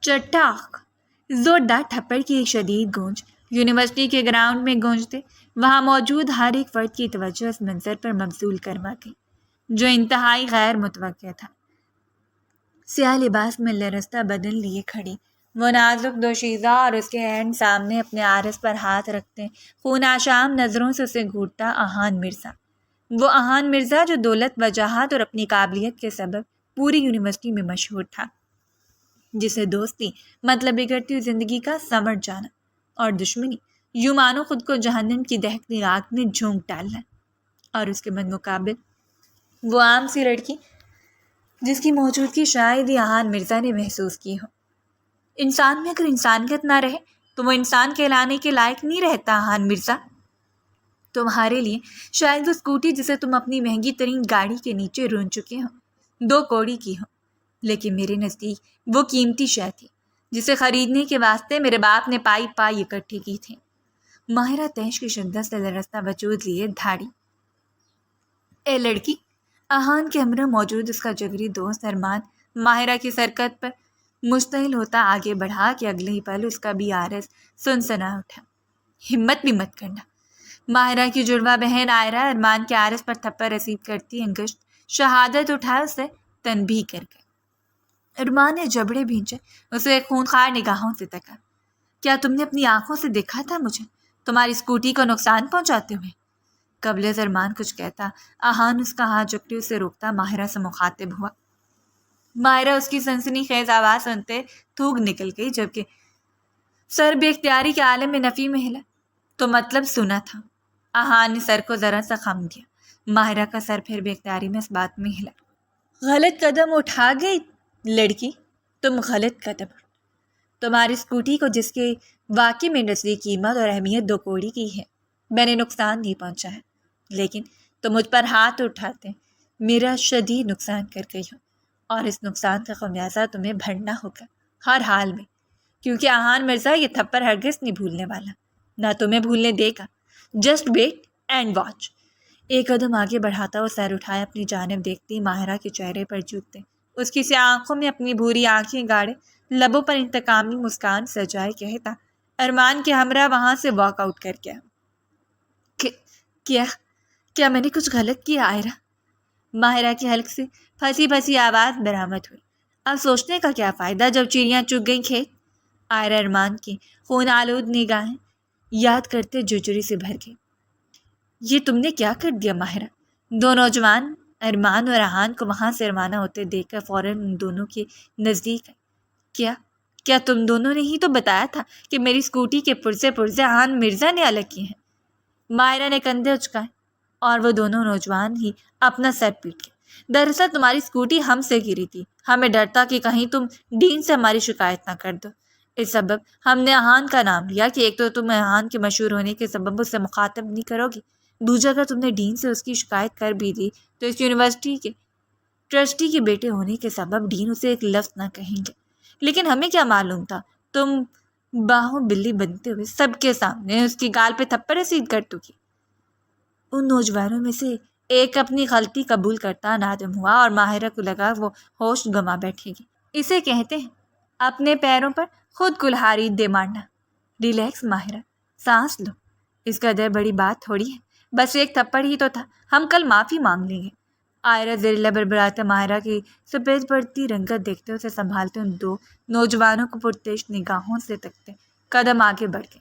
چٹاخ! زوردار تھپڑ کی ایک شدید گونج یونیورسٹی کے گراؤنڈ میں گونجتے وہاں موجود ہر ایک فرد کی توجہ اس منظر پر مبذول کروا گئی جو انتہائی غیر متوقع تھا۔ سیاہ لباس میں لرزتا بدن لیے کھڑی وہ نازک دوشیزہ اور اس کے عین سامنے اپنے عارض پر ہاتھ رکھتے خون آشام نظروں سے اسے گھورتا آہان مرزا، وہ آہان مرزا جو دولت، وجاہت اور اپنی قابلیت کے سبب پوری یونیورسٹی میں مشہور تھا، جسے دوستی مطلب بگڑتی ہوئی زندگی کا سمٹ جانا اور دشمنی یوں مانو خود کو جہنم کی دہکتی آگ میں جھونک ڈالنا، اور اس کے بالمقابل وہ عام سی لڑکی جس کی موجودگی شاید ہی آہان مرزا نے محسوس کی ہو۔ انسان میں اگر انسانیت نہ رہے تو وہ انسان کہلانے کے لائق نہیں رہتا آہان مرزا۔ تمہارے لیے شاید وہ اسکوٹی جسے تم اپنی مہنگی ترین گاڑی کے نیچے رون چکے ہو 2 کوڑی کی ہو، لیکن میرے نزدیک وہ قیمتی شے تھی جسے خریدنے کے واسطے میرے باپ نے پائی پائی اکٹھی کی تھی۔ ماہرہ تیش کی شدت سے لرزتا وجود لیے دھاڑی، اے لڑکی! آہان کے ہمراہ موجود اس کا جگری دوست ارمان ماہرہ کی سرکت پر مشتعل ہوتا آگے بڑھا کہ اگلے ہی پل اس کا بھی عارض سنسنا اٹھا۔ ہمت بھی مت کرنا! ماہرہ کی جڑواں بہن عائرہ ارمان کے عارض پر تھپڑ رسید کرتی انگشت شہادت اٹھا اسے تنبیہ کر گئی۔ ارمان نے جبڑے بھینچے اسے خونخوار نگاہوں سے تکا۔ کیا تم نے اپنی آنکھوں سے دیکھا تھا مجھے تمہاری اسکوٹی کو نقصان پہنچاتے ہوئے؟ قبل از ارمان کچھ کہتا آہان اس کا ہاتھ جکڑے اسے روکتا ماہرہ سے مخاطب ہوا۔ ماہرہ اس کی سنسنی خیز آواز سنتے تھوک نکل گئی، جبکہ سر بے اختیاری کے عالم میں نفی میں ہلا۔ تو مطلب سنا تھا؟ آہان نے سر کو ذرا سا خم دیا۔ ماہرہ کا سر پھر بے اختیاری میں اس بات میں ہلا۔ غلط قدم اٹھا گئی لڑکی، تم غلط قدم۔ تمہاری اسکوٹی کو جس کے واقعی میں نسلی قیمت اور اہمیت 2 کوڑی کی ہے میں نے نقصان نہیں پہنچا ہے، لیکن تم مجھ پر ہاتھ اٹھاتے میرا شدید نقصان کر گئی ہو، اور اس نقصان کا خمیازہ تمہیں بھرنا ہوگا ہر حال میں، کیونکہ آہان مرزا یہ تھپڑ ہرگز نہیں بھولنے والا، نہ تمہیں بھولنے دے گا۔ Just wait and watch. ایک قدم آگے بڑھاتا وہ سر اٹھائے اپنی جانب دیکھتی ماہرہ کے چہرے پر جھکتے اس کی سیاہ آنکھوں میں اپنی بھوری آنکھیں گاڑے لبوں پر انتقامی مسکان سجائے کہتا ارمان کے ہمراہ وہاں سے واک آؤٹ کر گیا۔ کیا میں نے کچھ غلط کیا عائرہ؟ ماہرہ کی حلق سے پھنسی پھنسی آواز برآمد ہوئی۔ اب سوچنے کا کیا فائدہ جب چڑیاں چگ گئیں کھیت؟ عائرہ ارمان کی خون آلود نگاہیں یاد کرتے ججری سے بھر گئی۔ یہ تم نے کیا کر دیا ماہرہ؟ 2 نوجوان ارمان اور آہان کو وہاں سے روانہ ہوتے دیکھ کر فوراً ان دونوں کے نزدیک آئے۔ کیا تم دونوں نے ہی تو بتایا تھا کہ میری اسکوٹی کے پرزے آہان مرزا نے الگ کیے ہیں؟ ماہرہ نے کندھے اچکائے اور وہ دونوں نوجوان ہی اپنا سر پیٹ گئے۔ دراصل تمہاری اسکوٹی ہم سے گری تھی، ہمیں ڈر تھا کہ کہیں تم ڈین سے ہماری شکایت نہ کر دو، اس سبب ہم نے آہان کا نام لیا کہ ایک تو تم آہان کے مشہور ہونے کے سبب اس سے مخاطب نہیں کرو گی، دوسرا اگر تم نے ڈین سے اس کی شکایت کر بھی دی تو اس یونیورسٹی کے ٹرسٹی کے بیٹے ہونے کے سبب ڈین اسے ایک لفظ نہ کہیں گے۔ لیکن ہمیں کیا معلوم تھا تم باہوں بلی بنتے ہوئے سب کے سامنے اس کی گال پہ تھپڑ رسید کر دو گی۔ ان نوجوانوں میں سے ایک اپنی غلطی قبول کرتا نادم ہوا اور ماہرہ کو لگا وہ ہوش گما بیٹھے گی۔ اسے کہتے ہیں اپنے پیروں پر خود کلہاڑی دے مارنا۔ ریلیکس ماہرہ، سانس لو، اس قدر بڑی بات تھوڑی ہے، بس ایک تھپڑ ہی تو تھا، ہم کل معافی مانگ لیں گے۔ عائرہ زیر بڑبڑاتے ماہرہ کی سفید پڑتی رنگت دیکھتے اسے سنبھالتے ان 2 نوجوانوں کو پرتش نگاہوں سے تکتے قدم آگے بڑھ گئے۔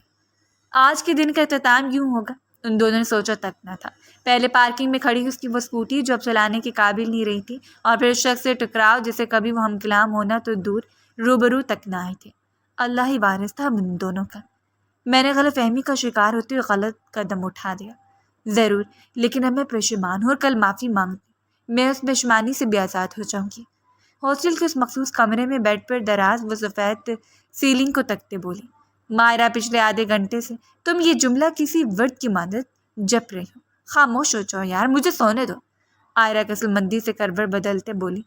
آج کے دن کا اختتام یوں ہوگا، ان دونوں نے سوچا تک نہ تھا۔ پہلے پارکنگ میں کھڑی اس کی وہ اسکوٹی جو اب چلانے کے قابل نہیں رہی تھی، اور پھر اس شخص سے ٹکراؤ جسے کبھی وہ ہم کلام ہونا تو دور روبرو تک نہ آئے تھے۔ اللہ ہی وارث تھا ان دونوں کا۔ میں نے غلط فہمی کا شکار ہوتے ہوئے غلط قدم اٹھا دیا، ضرور، لیکن اب میں پشیمان ہوں اور کل معافی مانگتی میں اس پشیمانی سے بھی آزاد ہو جاؤں گی۔ ہاسٹل کے اس مخصوص کمرے میں بیڈ پر دراز وہ سفید سیلنگ کو تکتے بولی۔ ماہرہ پچھلے آدھے گھنٹے سے تم یہ جملہ کسی ورد کی مانند جپ رہی ہو، خاموش ہو جاؤ یار، مجھے سونے دو۔ عائرہ کسل مندی سے کروٹ بدلتے بولی۔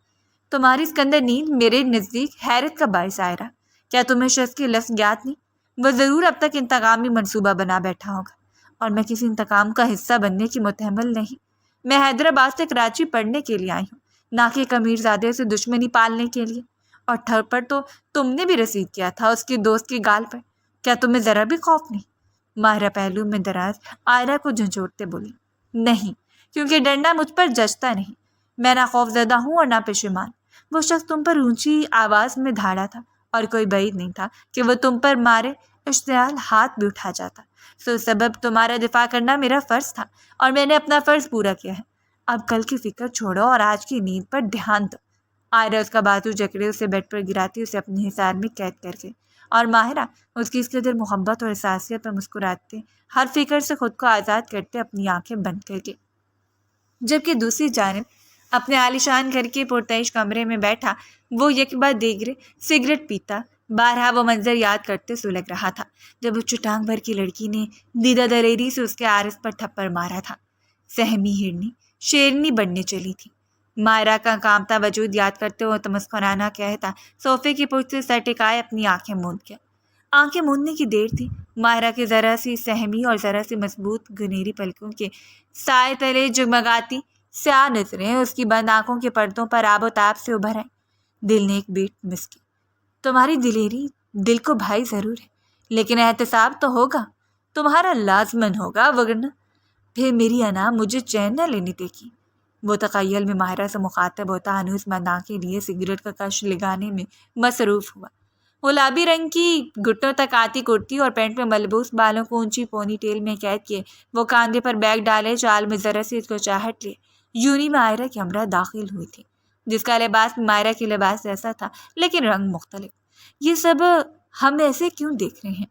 تمہاری سکندر نیند میرے نزدیک حیرت کا باعث عائرہ، کیا تمہیں شخص کے لفظ یاد نہیں؟ وہ ضرور اب تک انتقامی منصوبہ بنا بیٹھا ہوگا، اور میں کسی انتقام کا حصہ بننے کی متحمل نہیں۔ میں حیدرآباد سے کراچی پڑھنے کے لیے آئی ہوں، نہ کہ ایک امیر زادے سے دشمنی پالنے کے لیے، اور تھپڑ تو تم نے بھی رسید کیا تھا اس کی دوست کی گال پر، کیا تمہیں ذرا بھی خوف نہیں؟ ماہرہ پہلو میں دراز آئرہ کو جھنجھوڑتے بولی۔ نہیں، کیونکہ ڈنڈا مجھ پر جچتا نہیں، میں نہ خوف زدہ ہوں اور نہ پشیمان۔ وہ شخص تم پر اونچی آواز میں دھاڑا تھا اور کوئی بعید نہیں تھا کہ وہ تم پر مارے اشتعال ہاتھ بھی اٹھا جاتا، سو سبب تمہارا دفاع کرنا میرا فرض تھا اور میں نے اپنا فرض پورا کیا ہے۔ اب کل کی فکر چھوڑو اور آج کی نیند پر دھیان دو۔ آئرہ اس کا بازو جکڑے اسے بیڈ پر گراتی اسے اپنے حصار میں قید کر گئی، اور ماہرہ اس کی اس قدر محبت اور حساسیت پر مسکراتے، ہر فکر سے خود کو آزاد کرتے اپنی آنکھیں بند کر کے۔ جبکہ دوسری جانب اپنے عالیشان گھر کے پرتعیش کمرے میں بیٹھا وہ یک بعد دیگرے سگریٹ پیتا بارہا وہ منظر یاد کرتے سو لگ رہا تھا جب اس چٹان بھر کی لڑکی نے دیدہ دلیری سے اس کے عارض پر تھپڑ مارا تھا۔ سہمی ہرنی شیرنی بننے چلی تھی۔ مائرہ کا کامتا وجود یاد کرتے ہوئے تمسخرانہ کہتا صوفے کی پشت سے سر ٹکائے اپنی آنکھیں موند گیا۔ آنکھیں موندنے کی دیر تھی، مائرہ کی ذرا سی سہمی اور ذرا سی مضبوط گنیری پلکوں کے سائے تلے جگمگاتی سیاہ نظریں اس کی بند آنکھوں کے پردوں پر آب و تاب سے ابھر آئیں۔ دل نے ایک بیٹ مس کی۔ تمہاری دلیری دل کو بھائی ضرور ہے، لیکن احتساب تو ہوگا، تمہارا لازمن ہوگا، ورنہ پھر میری انا مجھے چین نہ لینے دے گی۔ وہ تخیل میں ماہرہ سے مخاطب ہوتا ہنوز مند آنکھیں لیے سگریٹ کا کش لگانے میں مصروف ہوا۔ گلابی رنگ کی گھٹنوں تک آتی کرتی اور پینٹ میں ملبوس بالوں کو اونچی پونی ٹیل میں قید کیے وہ کاندھے پر بیگ ڈالے چال میں ذرا سی کو چاہٹ لیے یونی میں مائرہ کی ہمراہ داخل ہوئی تھی، جس کا لباس مائرہ کے لباس جیسا تھا لیکن رنگ مختلف۔ یہ سب ہم ایسے کیوں دیکھ رہے ہیں؟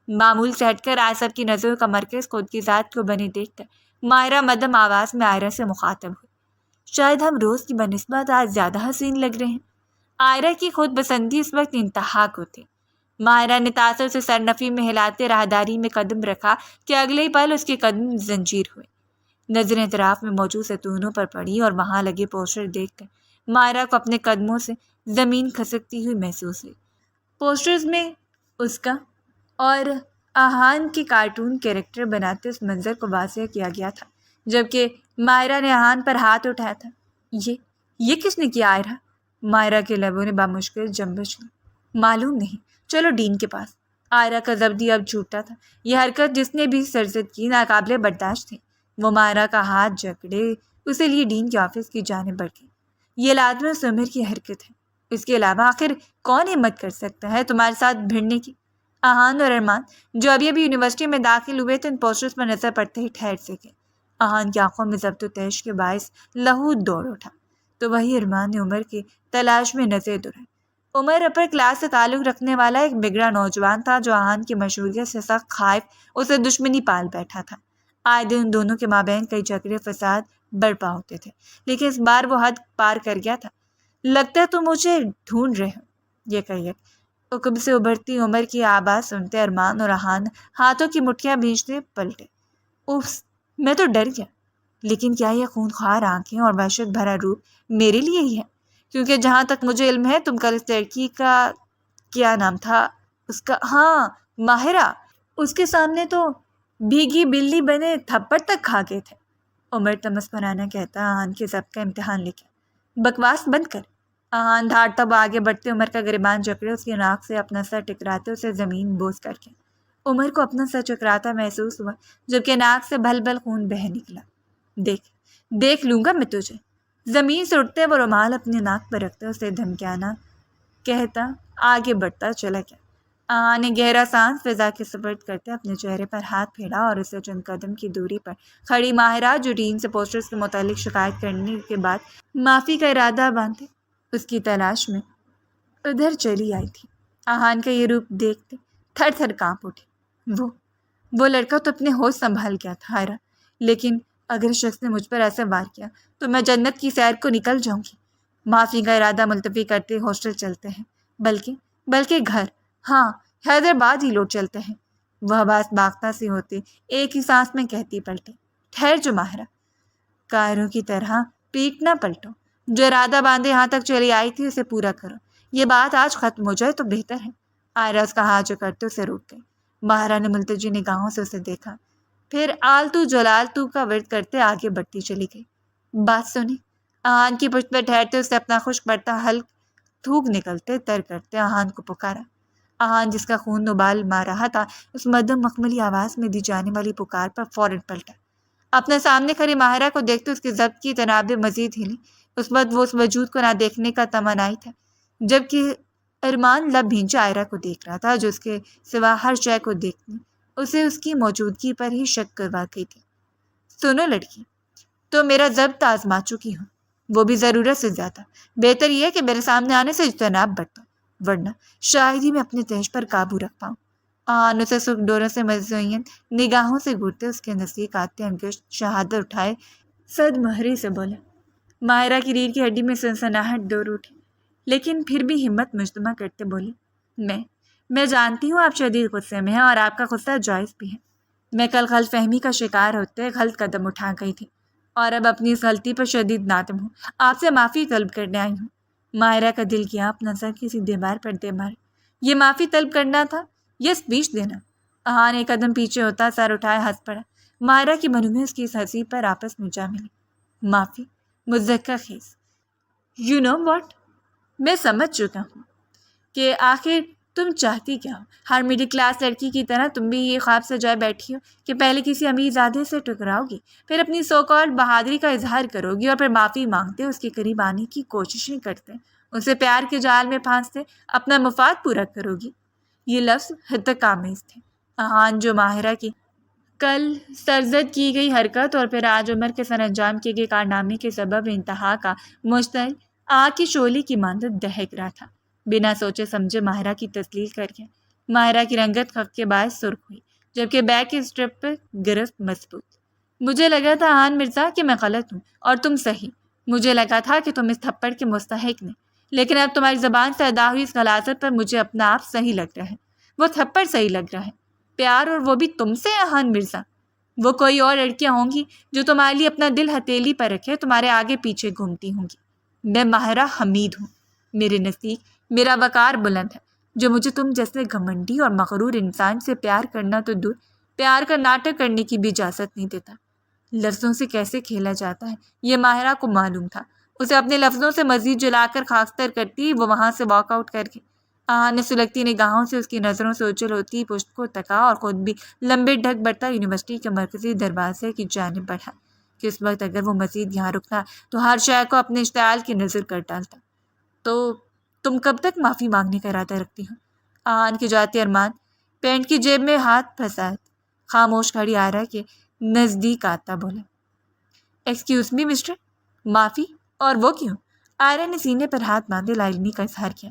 معمول سے ہٹ کر آج سب کی نظروں کا مرکز خود کی ذات کو بنے دیکھ کر مائرہ مدم آواز میں آئرہ سے مخاطب ہوئی۔ شاید ہم روز کی بنسبت آج زیادہ حسین لگ رہے ہیں۔ آئرہ کی خود پسندی اس وقت انتہا کو تھی۔ مائرہ نے تاثر سے سرنفی میں ہلاتے راہداری میں قدم رکھا کہ اگلے ہی پل اس کے قدم زنجیر ہوئے۔ نظریں اطراف میں موجود ستونوں پر پڑی اور وہاں لگے پوسٹر دیکھ کر مائرہ کو اپنے قدموں سے زمین کھسکتی ہوئی محسوس ہوئی۔ پوسٹرز میں اس کا اور آہان کے کارٹون کیریکٹر بناتے اس منظر کو واضح کیا گیا تھا، جبکہ مائرہ نے آہان پر ہاتھ اٹھایا تھا۔ یہ کس نے کیا آئرہ؟ مائرہ کے لبوں نے بامشکل جنبش لی۔ معلوم نہیں، چلو ڈین کے پاس۔ آئرہ کا ضبطی اب جھوٹا تھا، یہ حرکت جس نے بھی سرزد کی ناقابل برداشت تھی۔ وہ مائرہ کا ہاتھ جکڑے اسے لیے ڈین کے آفس کی جانب بڑھ گئی۔ یہ لازمی اس عمر کی حرکت ہے، اس کے علاوہ آخر کون ہمت کر سکتا ہے تمہارے ساتھ بھیڑنے کی؟ آہان اور ارمان جو ابھی یونیورسٹی میں داخل ہوئے تھے ان پوسٹرز پر نظر پڑتے ہی ٹھہر سے گئے۔ آہان کی آنکھوں میں ضبط و تیش کے باعث لہو دوڑ اٹھا تو وہی ارمان نے عمر کی تلاش میں نظر دوڑائی۔ عمر اپر کلاس سے تعلق رکھنے والا ایک بگڑا نوجوان تھا جو آہان کی مشہوریت سے سخت خائف اسے دشمنی پال بیٹھا تھا۔ آئے دن ان دونوں کے مابین کئی جھگڑے فساد برپا ہوتے تھے، لیکن اس بار وہ حد پار کر گیا تھا۔ لگتا ہے تم مجھے ڈھونڈ رہے ہو، یہ کہیے عقب سے ابھرتی عمر کی آواز سنتے ارمان اور آہان ہاتھوں کی مٹھیاں بھیجتے پلٹے۔ اوف، میں تو ڈر گیا، لیکن کیا یہ خونخوار آنکھیں اور وحشت بھرا روپ میرے لیے ہی ہے؟ کیونکہ جہاں تک مجھے علم ہے تم کل اس لڑکی کا کیا نام تھا اس کا؟ ہاں، ماہرہ، اس کے سامنے تو بھیگی بلی بنے تھپڑ تک کھا گئے تھے۔ عمر تمسخرانہ کہتا آہان کے ضبط کا امتحان لے کے۔ بکواس بند کر۔ آہان دھاڑتا وہ آگے بڑھتے عمر کا گریبان جکڑے اس کی ناک سے اپنا سر ٹکراتے اسے زمین بوس کر کے۔ عمر کو اپنا سر چکراتا محسوس ہوا جبکہ ناک سے بھل بھل خون بہہ نکلا۔ دیکھ لوں گا میں تجھے۔ زمین سے اٹھتے وہ رومال اپنی ناک پر رکھتے اسے دھمکیانا کہتا آگے بڑھتا چلا گیا۔ آہان نے گہرا سانس فضا کے سپرد کرتے اپنے چہرے پر ہاتھ پھیرا اور اسے چند قدم کی دوری پر کھڑی ماہرہ جو ڈین سے پوسٹرز کے متعلق شکایت کرنے کے بعد معافی کا ارادہ باندھے اس کی تلاش میں ادھر چلی آئی تھی۔ آہان کا یہ روپ دیکھتے تھر تھر کانپ اٹھی۔ وہ لڑکا تو اپنے ہوش سنبھال گیا تھا آئرہ، لیکن اگر شخص نے مجھ پر ایسا وار کیا تو میں جنت کی سیر کو نکل جاؤں گی۔ معافی کا ارادہ ملتوی کرتے ہاسٹل چلتے ہیں، بلکہ گھر، ہاں حیدرآباد ہی لوٹ چلتے ہیں۔ وہ آواز باختہ سی ہوتی ایک ہی سانس میں کہتی پلٹے۔ ٹھہر جو ماہرہ، کائروں کی طرح پیٹ نہ پلٹو، جو ارادہ باندھے یہاں تک چلی آئی تھی اسے پورا کرو، یہ بات آج ختم ہو جائے تو بہتر ہے۔ آئرہ اس کا ہاتھ جو کرتے اسے روک گئی۔ ماہرہ نے ملتجی نگاہوں سے اسے دیکھا، پھر آلتو جلالتو کا ورد کرتے آگے بڑھتی چلی گئی۔ بات سنی؟ آہان کی پشت پر ٹھہرتے اسے اپنا خشک پڑتا حلق تھوک نکلتے تر کرتے آہان کو پکارا۔ آہان جس کا خون ابال مار رہا تھا اس مدھم مخملی آواز میں دی جانے والی پکار پر فوراً پلٹا۔ اپنے سامنے کھڑی ماہرہ کو دیکھتے اس کی ضبط کی تنابیں مزید ہلی۔ اس وقت وہ اس وجود کو نہ دیکھنے کا تمنائی تھا، جبکہ ارمان لب بھینچے عائرہ کو دیکھ رہا تھا جو اس کے سوا ہر شے کو دیکھنے اسے اس کی موجودگی پر ہی شک کروا گئی تھی۔ سنو لڑکی، تو میرا ضبط آزما چکی ہوں، وہ بھی ضرورت سے زیادہ۔ بہتر یہ ہے کہ میرے سامنے آنے سے اجتناب برتو، ورنہ شاید ہی میں اپنے تہش پر قابو رکھ پاؤں۔ آن اسے سرخ ڈوروں سے مزین نگاہوں سے گھورتے اس کے نزدیک آتے انگشت شہادت اٹھائے صد مہری سے بولا۔ ماہرہ کی ریڑھ کی ہڈی میں سنسناہٹ دور اٹھی، لیکن پھر بھی ہمت مجتمع کرتے بولی، میں جانتی ہوں آپ شدید غصے میں ہیں اور آپ کا غصہ جائز بھی ہے۔ میں کل غلط فہمی کا شکار ہوتے غلط قدم اٹھا گئی تھی اور اب اپنی اس غلطی پر شدید نادم ہوں۔ آپ سے معافی طلب کرنے آئی ہوں۔ ماہرہ کا دل کیا اپنا سر کسی دیوار پر دے مارے۔ یہ معافی طلب کرنا تھا یا اسپیچ دینا؟ آہان ایک قدم پیچھے ہوتا سر اٹھائے ہنس پڑا۔ ماہرہ کی منہ میں اس کی اس ہنسی پر آپس میں جا ملی۔ معافی؟ مذکر خیز۔ یو نو واٹ، میں سمجھ چکا ہوں کہ آخر تم چاہتی کیا ہو۔ ہر مڈل کلاس لڑکی کی طرح تم بھی یہ خواب سجائے بیٹھی ہو کہ پہلے کسی امیر زادے سے ٹکراؤ گی، پھر اپنی سو کالڈ بہادری کا اظہار کرو گی اور پھر معافی مانگتے اس کے قریب آنے کی کوششیں کرتے اسے پیار کے جال میں پھانستے اپنا مفاد پورا کرو گی۔ یہ لفظ حدق آمیز تھے۔ آہان جو ماہرہ کی کل سرزد کی گئی حرکت اور پھر آج عمر کے سر انجام کیے گئے کارنامے کے سبب انتہا کا مشتعل آگ کی شعلے کی مانند دہک رہا تھا، بنا سوچے سمجھے ماہرہ کی تسلیل کر کے ماہرہ کی رنگت خف کے باعث سرخ ہوئی، جبکہ بیک کے اسٹرپ پر گرفت مضبوط۔ مجھے لگا تھا آہان مرزا کہ میں غلط ہوں اور تم صحیح۔ مجھے لگا تھا کہ تم اس تھپڑ کے مستحق نہیں، لیکن اب تمہاری زبان سے ادا ہوئی اس غلاظت پر مجھے اپنا آپ صحیح لگ رہا ہے۔ وہ تھپڑ صحیح لگ رہا ہے، پیار، اور وہ بھی تم سے آہان مرزا۔ وہ کوئی اور لڑکیاں ہوں گی جو تمہارے لیے اپنا دل ہتھیلی پر رکھے تمہارے آگے پیچھے گھومتی ہوں گی۔ میں ماہرہ حمید ہوں۔ میرے نزدیک میرا وقار بلند ہے جو مجھے تم جیسے گھمنڈی اور مغرور انسان سے پیار کرنا تو دور، پیار کا ناٹک کرنے کی بھی اجازت نہیں دیتا۔ لفظوں سے کیسے کھیلا جاتا ہے یہ ماہرہ کو معلوم تھا۔ اسے اپنے لفظوں سے مزید جلا کر خاکستر کرتی وہ وہاں سے واک آؤٹ کر گئی۔ آہان نے سلگتی نگاہوں سے اس کی نظروں سے اوجھل ہوتی پشت کو تکا اور خود بھی لمبے ڈھک بڑھتا یونیورسٹی کے مرکزی دروازے کی جانب بڑھا کہ اس وقت اگر وہ مزید یہاں رکتا تو ہر شے کو اپنے اشتعال کی نظر کر ڈالتا۔ تو تم کب تک معافی مانگنے کا ارادہ رکھتی ہو؟ آہان کے جاتے ارمان پینٹ کی جیب میں ہاتھ پھنسائے خاموش کھڑی عائرہ کے نزدیک آتا بولا، ایکسکیوز می مسٹر، معافی؟ اور وہ کیوں؟ عائرہ نے سینے پر ہاتھ باندھے لا علمی کا اظہار کیا۔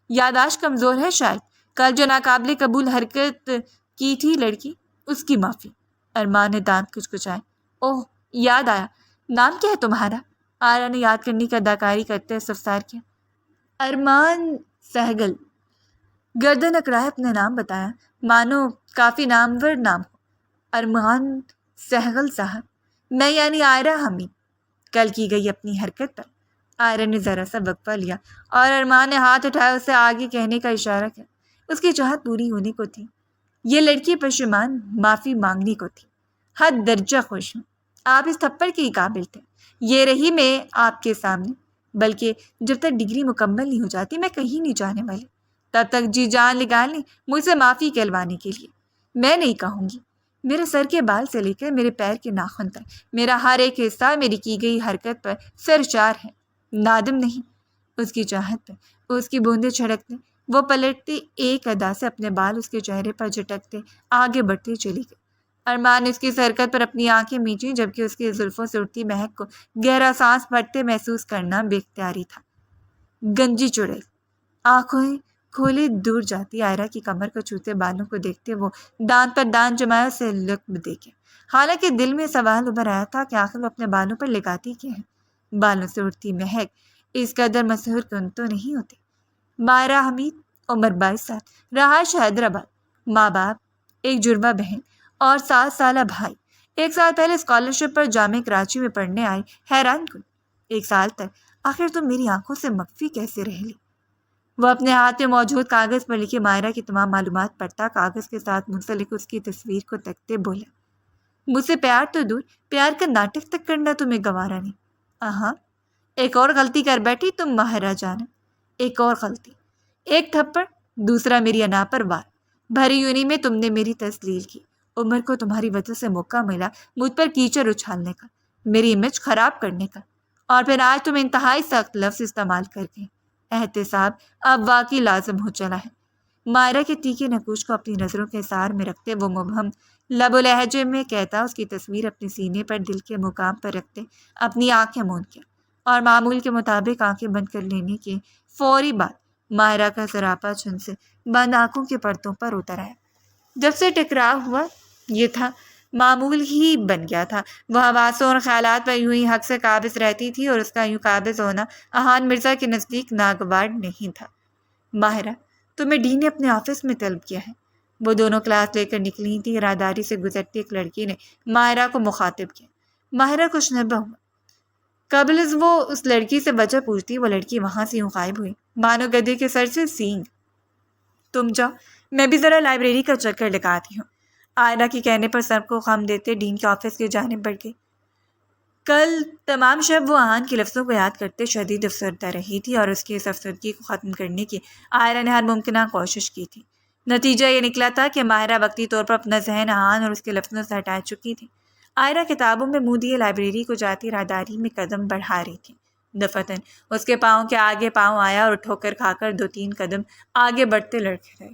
یاداشت کمزور ہے شاید، کل جو ناقابل قبول حرکت کی تھی لڑکی، اس کی معافی۔ ارمان نے دانت کچکچائے۔ اوہ یاد آیا، نام کیا ہے تمہارا؟ عائرہ نے یاد کرنے کی اداکاری کرتے استفسار کیا۔ ارمان سہگل۔ گردن اکڑائے اپنا نام بتایا، مانو کافی نامور نام ہو۔ ارمان سہگل صاحب، میں یعنی عائرہ حمید۔ کل کی گئی اپنی حرکت پر عائرہ نے ذرا سا وقفہ لیا اور ارمان نے ہاتھ اٹھایا اسے آگے کہنے کا اشارہ کیا۔ اس کی چاہت پوری ہونے کو تھی، یہ لڑکی پشیمان معافی مانگنے کو تھی۔ حد درجہ خوش ہوں، آپ اس تھپڑ کے ہی قابل تھے۔ یہ رہی میں آپ کے سامنے، بلکہ جب تک ڈگری مکمل نہیں ہو جاتی میں کہیں نہیں جانے والی، تب تک جی جان لگا لیں مجھ سے معافی کہلوانے کے لیے۔ میں نہیں کہوں گی، میرے سر کے بال سے لے کر میرے پیر کے ناخن تک میرا ہر ایک حصہ میری کی گئی حرکت پر سرشار ہے، نادم نہیں۔ اس کی چاہت پر اس کی بوندیں چھڑکتے وہ پلٹتے ایک ادا سے اپنے بال اس کے چہرے پر جھٹکتے آگے بڑھتے چلی گئی۔ ارمان نے اس کی اس حرکت پر اپنی آنکھیں میچیں، جبکہ اس کی زلفوں سے اٹھتی مہک کو گہرا سانس بھرتے محسوس کرنا بے اختیاری تھا۔ گنجی چڑیل آنکھوں کھولے دور جاتی عائرہ کی کمر کو چھوتے بالوں کو دیکھتے وہ دانت پر دانت جمائے اسے لقب دیکھے، حالانکہ دل میں سوال ابھر آیا تھا کہ آخر وہ اپنے بالوں پر لگاتی کیا ہے۔ بالوں سے اٹھتی مہک اس قدر مسحور کن تو نہیں ہوتی۔ ماہرہ حمید، عمر 22 سال، رہائش حیدرآباد، ماں باپ، ایک جڑواں بہن اور 7 سالہ بھائی۔ 1 سال پہلے اسکالرشپ پر جامعہ کراچی میں پڑھنے آئی، حیران کن 1 سال تک آخر تم میری آنکھوں سے مخفی کیسے رہ لی؟ وہ اپنے ہاتھ میں موجود کاغذ پر لکھے ماہرہ کی تمام معلومات پڑھتا، کاغذ کے ساتھ منسلک اس کی تصویر کو تکتے بولا، مجھ سے پیار تو دور، پیار کا ناٹک تک کرنا تمہیں گوارا نہیں۔ ایک اور غلطی کر بیٹھی تم ماہرہ جانا، ایک اور غلطی، ایک تھپڑ، دوسرا میری انا پر وار۔ بھری یونی میں تم نے میری تسلیل کی، عمر کو تمہاری وجہ سے موقع ملا مجھ پر کیچڑ اچھالنے کا، میری امیج خراب کرنے کا، اور پھر آج تم انتہائی سخت لفظ استعمال کر کے۔ احتساب اب واقعی لازم ہو چلا ہے۔ مائرہ کے تیکھے نقوش کو اپنی نظروں کے سار میں رکھتے وہ مبہم لب و لہجے میں کہتا، اس کی تصویر اپنے سینے پر دل کے مقام پر رکھتے اپنی آنکھیں موند کے، اور معمول کے مطابق آنکھیں بند کر لینے کے فوری بعد مائرہ کا سراپا چھن سے بند آنکھوں کے پردوں پر اتر آیا۔ جب سے ٹکراؤ ہوا یہ تھا معمول ہی بن گیا تھا، وہ حواسوں اور خیالات پر یوں ہی حق سے قابض رہتی تھی، اور اس کا یوں قابض ہونا احان مرزا کے نزدیک ناگوار نہیں تھا۔ ماہرہ، تمہیں ڈین نے اپنے آفس میں طلب کیا ہے۔ وہ دونوں کلاس لے کر نکلی تھی، راہداری سے گزرتی ایک لڑکی نے ماہرہ کو مخاطب کیا۔ ماہرہ کچھ نبہ ہوا۔ قبل از وہ اس لڑکی سے وجہ پوچھتی، وہ لڑکی وہاں سے یوں غائب ہوئی مانو گدھے کے سر سے سینگ۔ تم جاؤ، میں بھی ذرا لائبریری کا چکر لگاتی ہوں۔ آئرہ کے کہنے پر سب کو خم دیتے ڈین کے آفس کی جانب بڑھ گئی۔ کل تمام شب وہ احان کے لفظوں کو یاد کرتے شدید افسردہ رہی تھی، اور اس کی اس افسردگی کو ختم کرنے کی آئرہ نے ہر ممکنہ کوشش کی تھی۔ نتیجہ یہ نکلا تھا کہ ماہرہ وقتی طور پر اپنا ذہن احان اور اس کے لفظوں سے ہٹا چکی تھی۔ آئرہ کتابوں میں منہ دیے لائبریری کو جاتی راہداری میں قدم بڑھا رہی تھی۔ دفعتاً اس کے پاؤں کے آگے پاؤں آیا اور ٹھوکر کھا کر 2-3 قدم آگے بڑھتے لڑکے رہے۔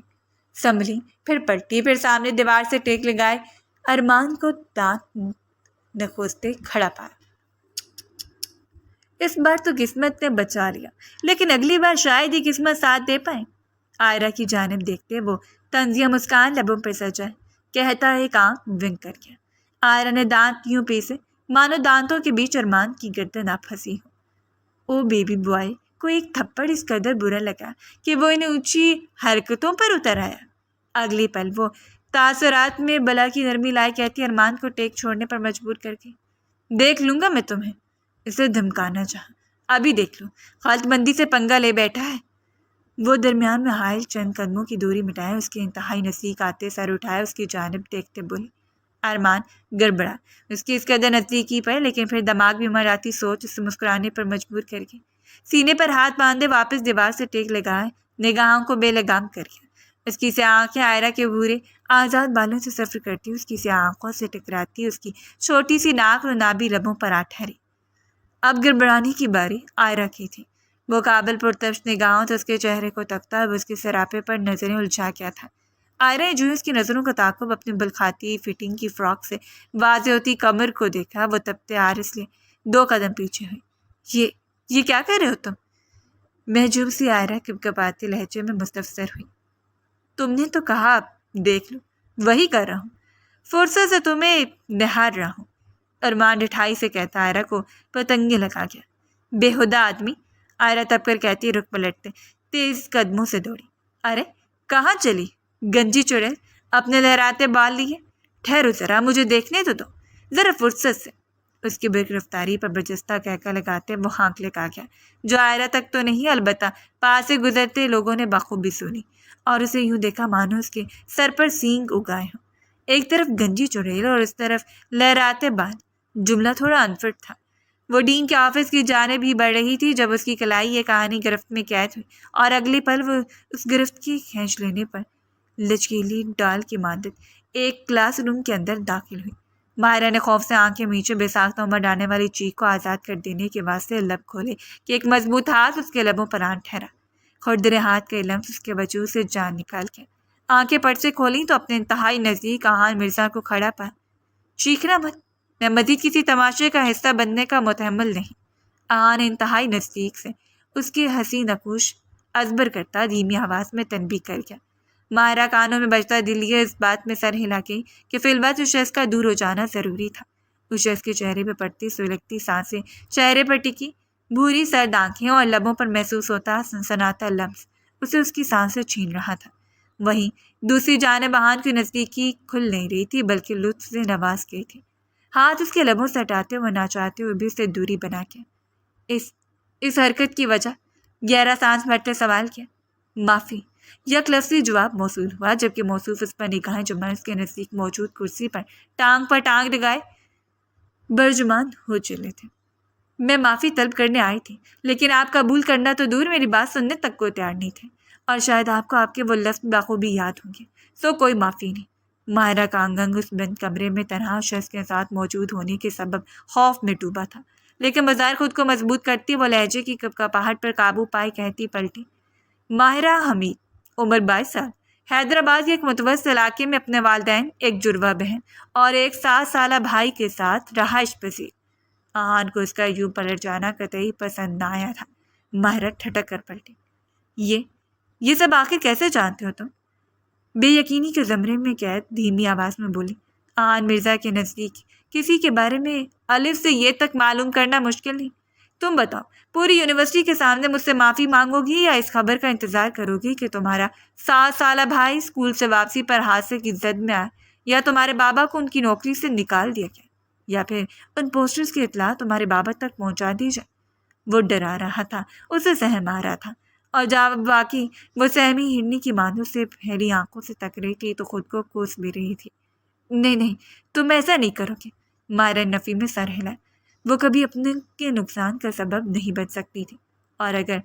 سنبھلی، پھر پلٹی، پھر سامنے دیوار سے ٹیک لگائے ارمان کو دانت نکوستے کھڑا پایا۔ اس بار تو قسمت نے بچا لیا، لیکن اگلی بار شاید ہی قسمت ساتھ دے پائے۔ آئرہ کی جانب دیکھتے وہ طنزیہ مسکان لبوں پر سجائے کہتا ایک آنکھ ونک کر گیا۔ آئرہ نے دانت یوں پیسے مانو دانتوں کے بیچ ارمان کی گردن آپ پھنسی ہو۔ او بیبی بوائے کو ایک تھپڑ اس قدر برا لگا کہ وہ ان اونچی حرکتوں پر اتر آیا۔ اگلی پل وہ تاثرات میں بلا کی نرمی لائے کہتی ارمان کو ٹیک چھوڑنے پر مجبور کر کے، دیکھ لوں گا میں تمہیں۔ اسے دھمکانا چاہا، ابھی دیکھ لو، خالت بندی سے پنگا لے بیٹھا ہے۔ وہ درمیان میں حائل چند قدموں کی دوری مٹائے اس کے انتہائی نزدیک آتے سر اٹھائے اس کی جانب دیکھتے بولے۔ ارمان گڑبڑا اس کی اس قدر نزدیکی پر، لیکن پھر دماغ میں مر آتی سوچ اسے مسکرانے پر مجبور کر کے سینے پر ہاتھ باندھے واپس دیوار سے ٹیک لگائے نگاہوں کو بے لگام کر گیا۔ اس کی سیاہ آنکھیں آئرہ کے بھورے آزاد بالوں سے سفر کرتی، اس کی سیاہ آنکھوں سے ٹکراتی، اس کی چھوٹی سی ناک اور نابی لبوں پر آ ٹھہری۔ اب گڑبڑانے کی باری آئرہ کی تھی۔ وہ قابل پرتش نگاہوں سے اس کے چہرے کو تکتا، اب اس کے سراپے پر نظریں الجھا کیا تھا۔ آئرہ نے جو اس کی نظروں کا تعاقب اپنی بلکھاتی فٹنگ کی فراک سے واضح ہوتی کمر کو دیکھا، وہ تپتے آرس لیے 2 قدم پیچھے ہوئی۔ یہ کیا کر رہے ہو تم؟ محجوب سی آئرہ کپکپاتے لہجے میں مستفسر ہوئی۔ تم نے تو کہا اب دیکھ لو، وہی کر رہا ہوں، فرصت سے تمہیں نہار رہا ہوں۔ ارمان ڈٹھائی سے کہتا آئرہ کو پتنگے لگا گیا۔ بےہودہ آدمی، آئرہ تب کر کہتی رخ پلٹتے تیز قدموں سے دوڑی۔ ارے کہاں چلی گنجی چڑیل، اپنے لہراتے بال لیے؟ ٹھہرو ذرا، مجھے دیکھنے تو دو، ذرا فرصت سے۔ اس کی برق رفتاری پر برجستہ کہکا لگاتے وہ ہانک لگا گیا، جو آئرہ تک تو نہیں البتہ پاس سے گزرتے لوگوں نے بخوبی سنی، اور اسے یوں دیکھا مانو اس کے سر پر سینگ اگائے ہوں۔ ایک طرف گنجی چڑیل اور اس طرف لہراتے بال، جملہ تھوڑا انفٹ تھا۔ وہ ڈین کے آفس کی جانب ہی بڑھ رہی تھی جب اس کی کلائی یہ کہانی گرفت میں قید ہوئی، اور اگلی پل وہ اس گرفت کی کھینچ لینے پر لچکیلی ڈال کی مانند ایک کلاس روم کے اندر داخل ہوئی۔ ماہرہ نے خوف سے آنکھیں میچے بے ساختہ عمر ڈالنے والی چیخ کو آزاد کر دینے کے واسطے لب کھولے کہ ایک مضبوط ہاتھ اس کے لبوں پر آن ٹھہرا۔ کھردرے ہاتھ کا لمس اس کے وجود سے جان نکال گیا۔ آنکھیں پٹ سے کھولیں تو اپنے انتہائی نزدیک احان مرزا کو کھڑا پا۔ چیخنا مت، میں مزید کسی تماشے کا حصہ بننے کا متحمل نہیں۔ احان انتہائی نزدیک سے اس کی ہنسی نکوش ازبر کرتا دھیمی آواز میں تنبیہ کر گیا۔ ماہرہ کانوں میں بجتا دل یہ اس بات میں سر ہلا گئی کہ فی الوقت اس شخص کا دور ہو جانا ضروری تھا۔ اس شخص کے چہرے پہ پڑتی سلگتی سانسیں، چہرے پر ٹکی بھوری سرد آنکھیں اور لبوں پر محسوس ہوتا سنسناتا لمس اسے اس کی سانسیں چھین رہا تھا۔ وہیں دوسری جانب احان کی نزدیکی کھل نہیں رہی تھی بلکہ لطف سے نواز گئی تھی۔ ہاتھ اس کے لبوں سے ہٹاتے ہوئے نہ چاہتے ہوئے بھی اس سے دوری بنا کے اس حرکت کی وجہ گہرا سانس بھرتے سوال کیا۔ معافی، یک لفظی جواب موصول ہوا، جبکہ موصوف اس پر نگاہیں جمائے اس کے نزدیک موجود کرسی پر ٹانگ لگائے برجمان ہو چلے تھے۔ میں معافی طلب کرنے آئی تھی، لیکن آپ قبول کرنا تو دور میری بات سننے تک کو تیار نہیں تھے، اور شاید آپ کو آپ کے وہ لفظ بخوبی یاد ہوں گے، سو کوئی معافی نہیں۔ ماہرہ کا آنگنگ اس بند کمرے میں تنہا شخص کے ساتھ موجود ہونے کے سبب خوف میں ڈوبا تھا، لیکن بظاہر خود کو مضبوط کرتی وہ لہجے کی کپکپاہٹ پر قابو پائے کہتی پلٹی، ماہرہ حمید، عمر 22 سال، حیدرآباد کے ایک متوسط علاقے میں اپنے والدین، ایک جڑواں بہن اور ایک 7 سالہ بھائی کے ساتھ رہائش پذیر۔ آہان کو اس کا یوں پلٹ جانا قطعی پسند نہ آیا تھا۔ ماہرہ ٹھٹک کر پلٹی، یہ سب آخر کیسے جانتے ہو تم؟ بے یقینی کے زمرے میں قید دھیمی آواز میں بولی۔ آہان مرزا کے نزدیک کسی کے بارے میں الف سے یہ تک معلوم کرنا مشکل نہیں۔ تم بتاؤ، پوری یونیورسٹی کے سامنے مجھ سے معافی مانگو گی یا اس خبر کا انتظار کرو گی کہ تمہارا 7 سالہ بھائی اسکول سے واپسی پر حادثے کی زد میں آیا، یا تمہارے بابا کو ان کی نوکری سے نکال دیا گیا، یا پھر ان پوسٹرز کی اطلاع تمہارے بابا تک پہنچا دی جائے؟ وہ ڈرا رہا تھا، اسے سہم آ رہا تھا، اور جب واقعی وہ سہمی ہرنی کی مانوں سے پھیلی آنکھوں سے تک رہی تھی تو خود کو کوس بھی رہی تھی۔ نہیں، تم ایسا نہیں کرو گے۔ ماہرہ نفی میں سر ہلا۔ وہ کبھی اپنے کے نقصان کا سبب نہیں بچ سکتی تھی، اور اگر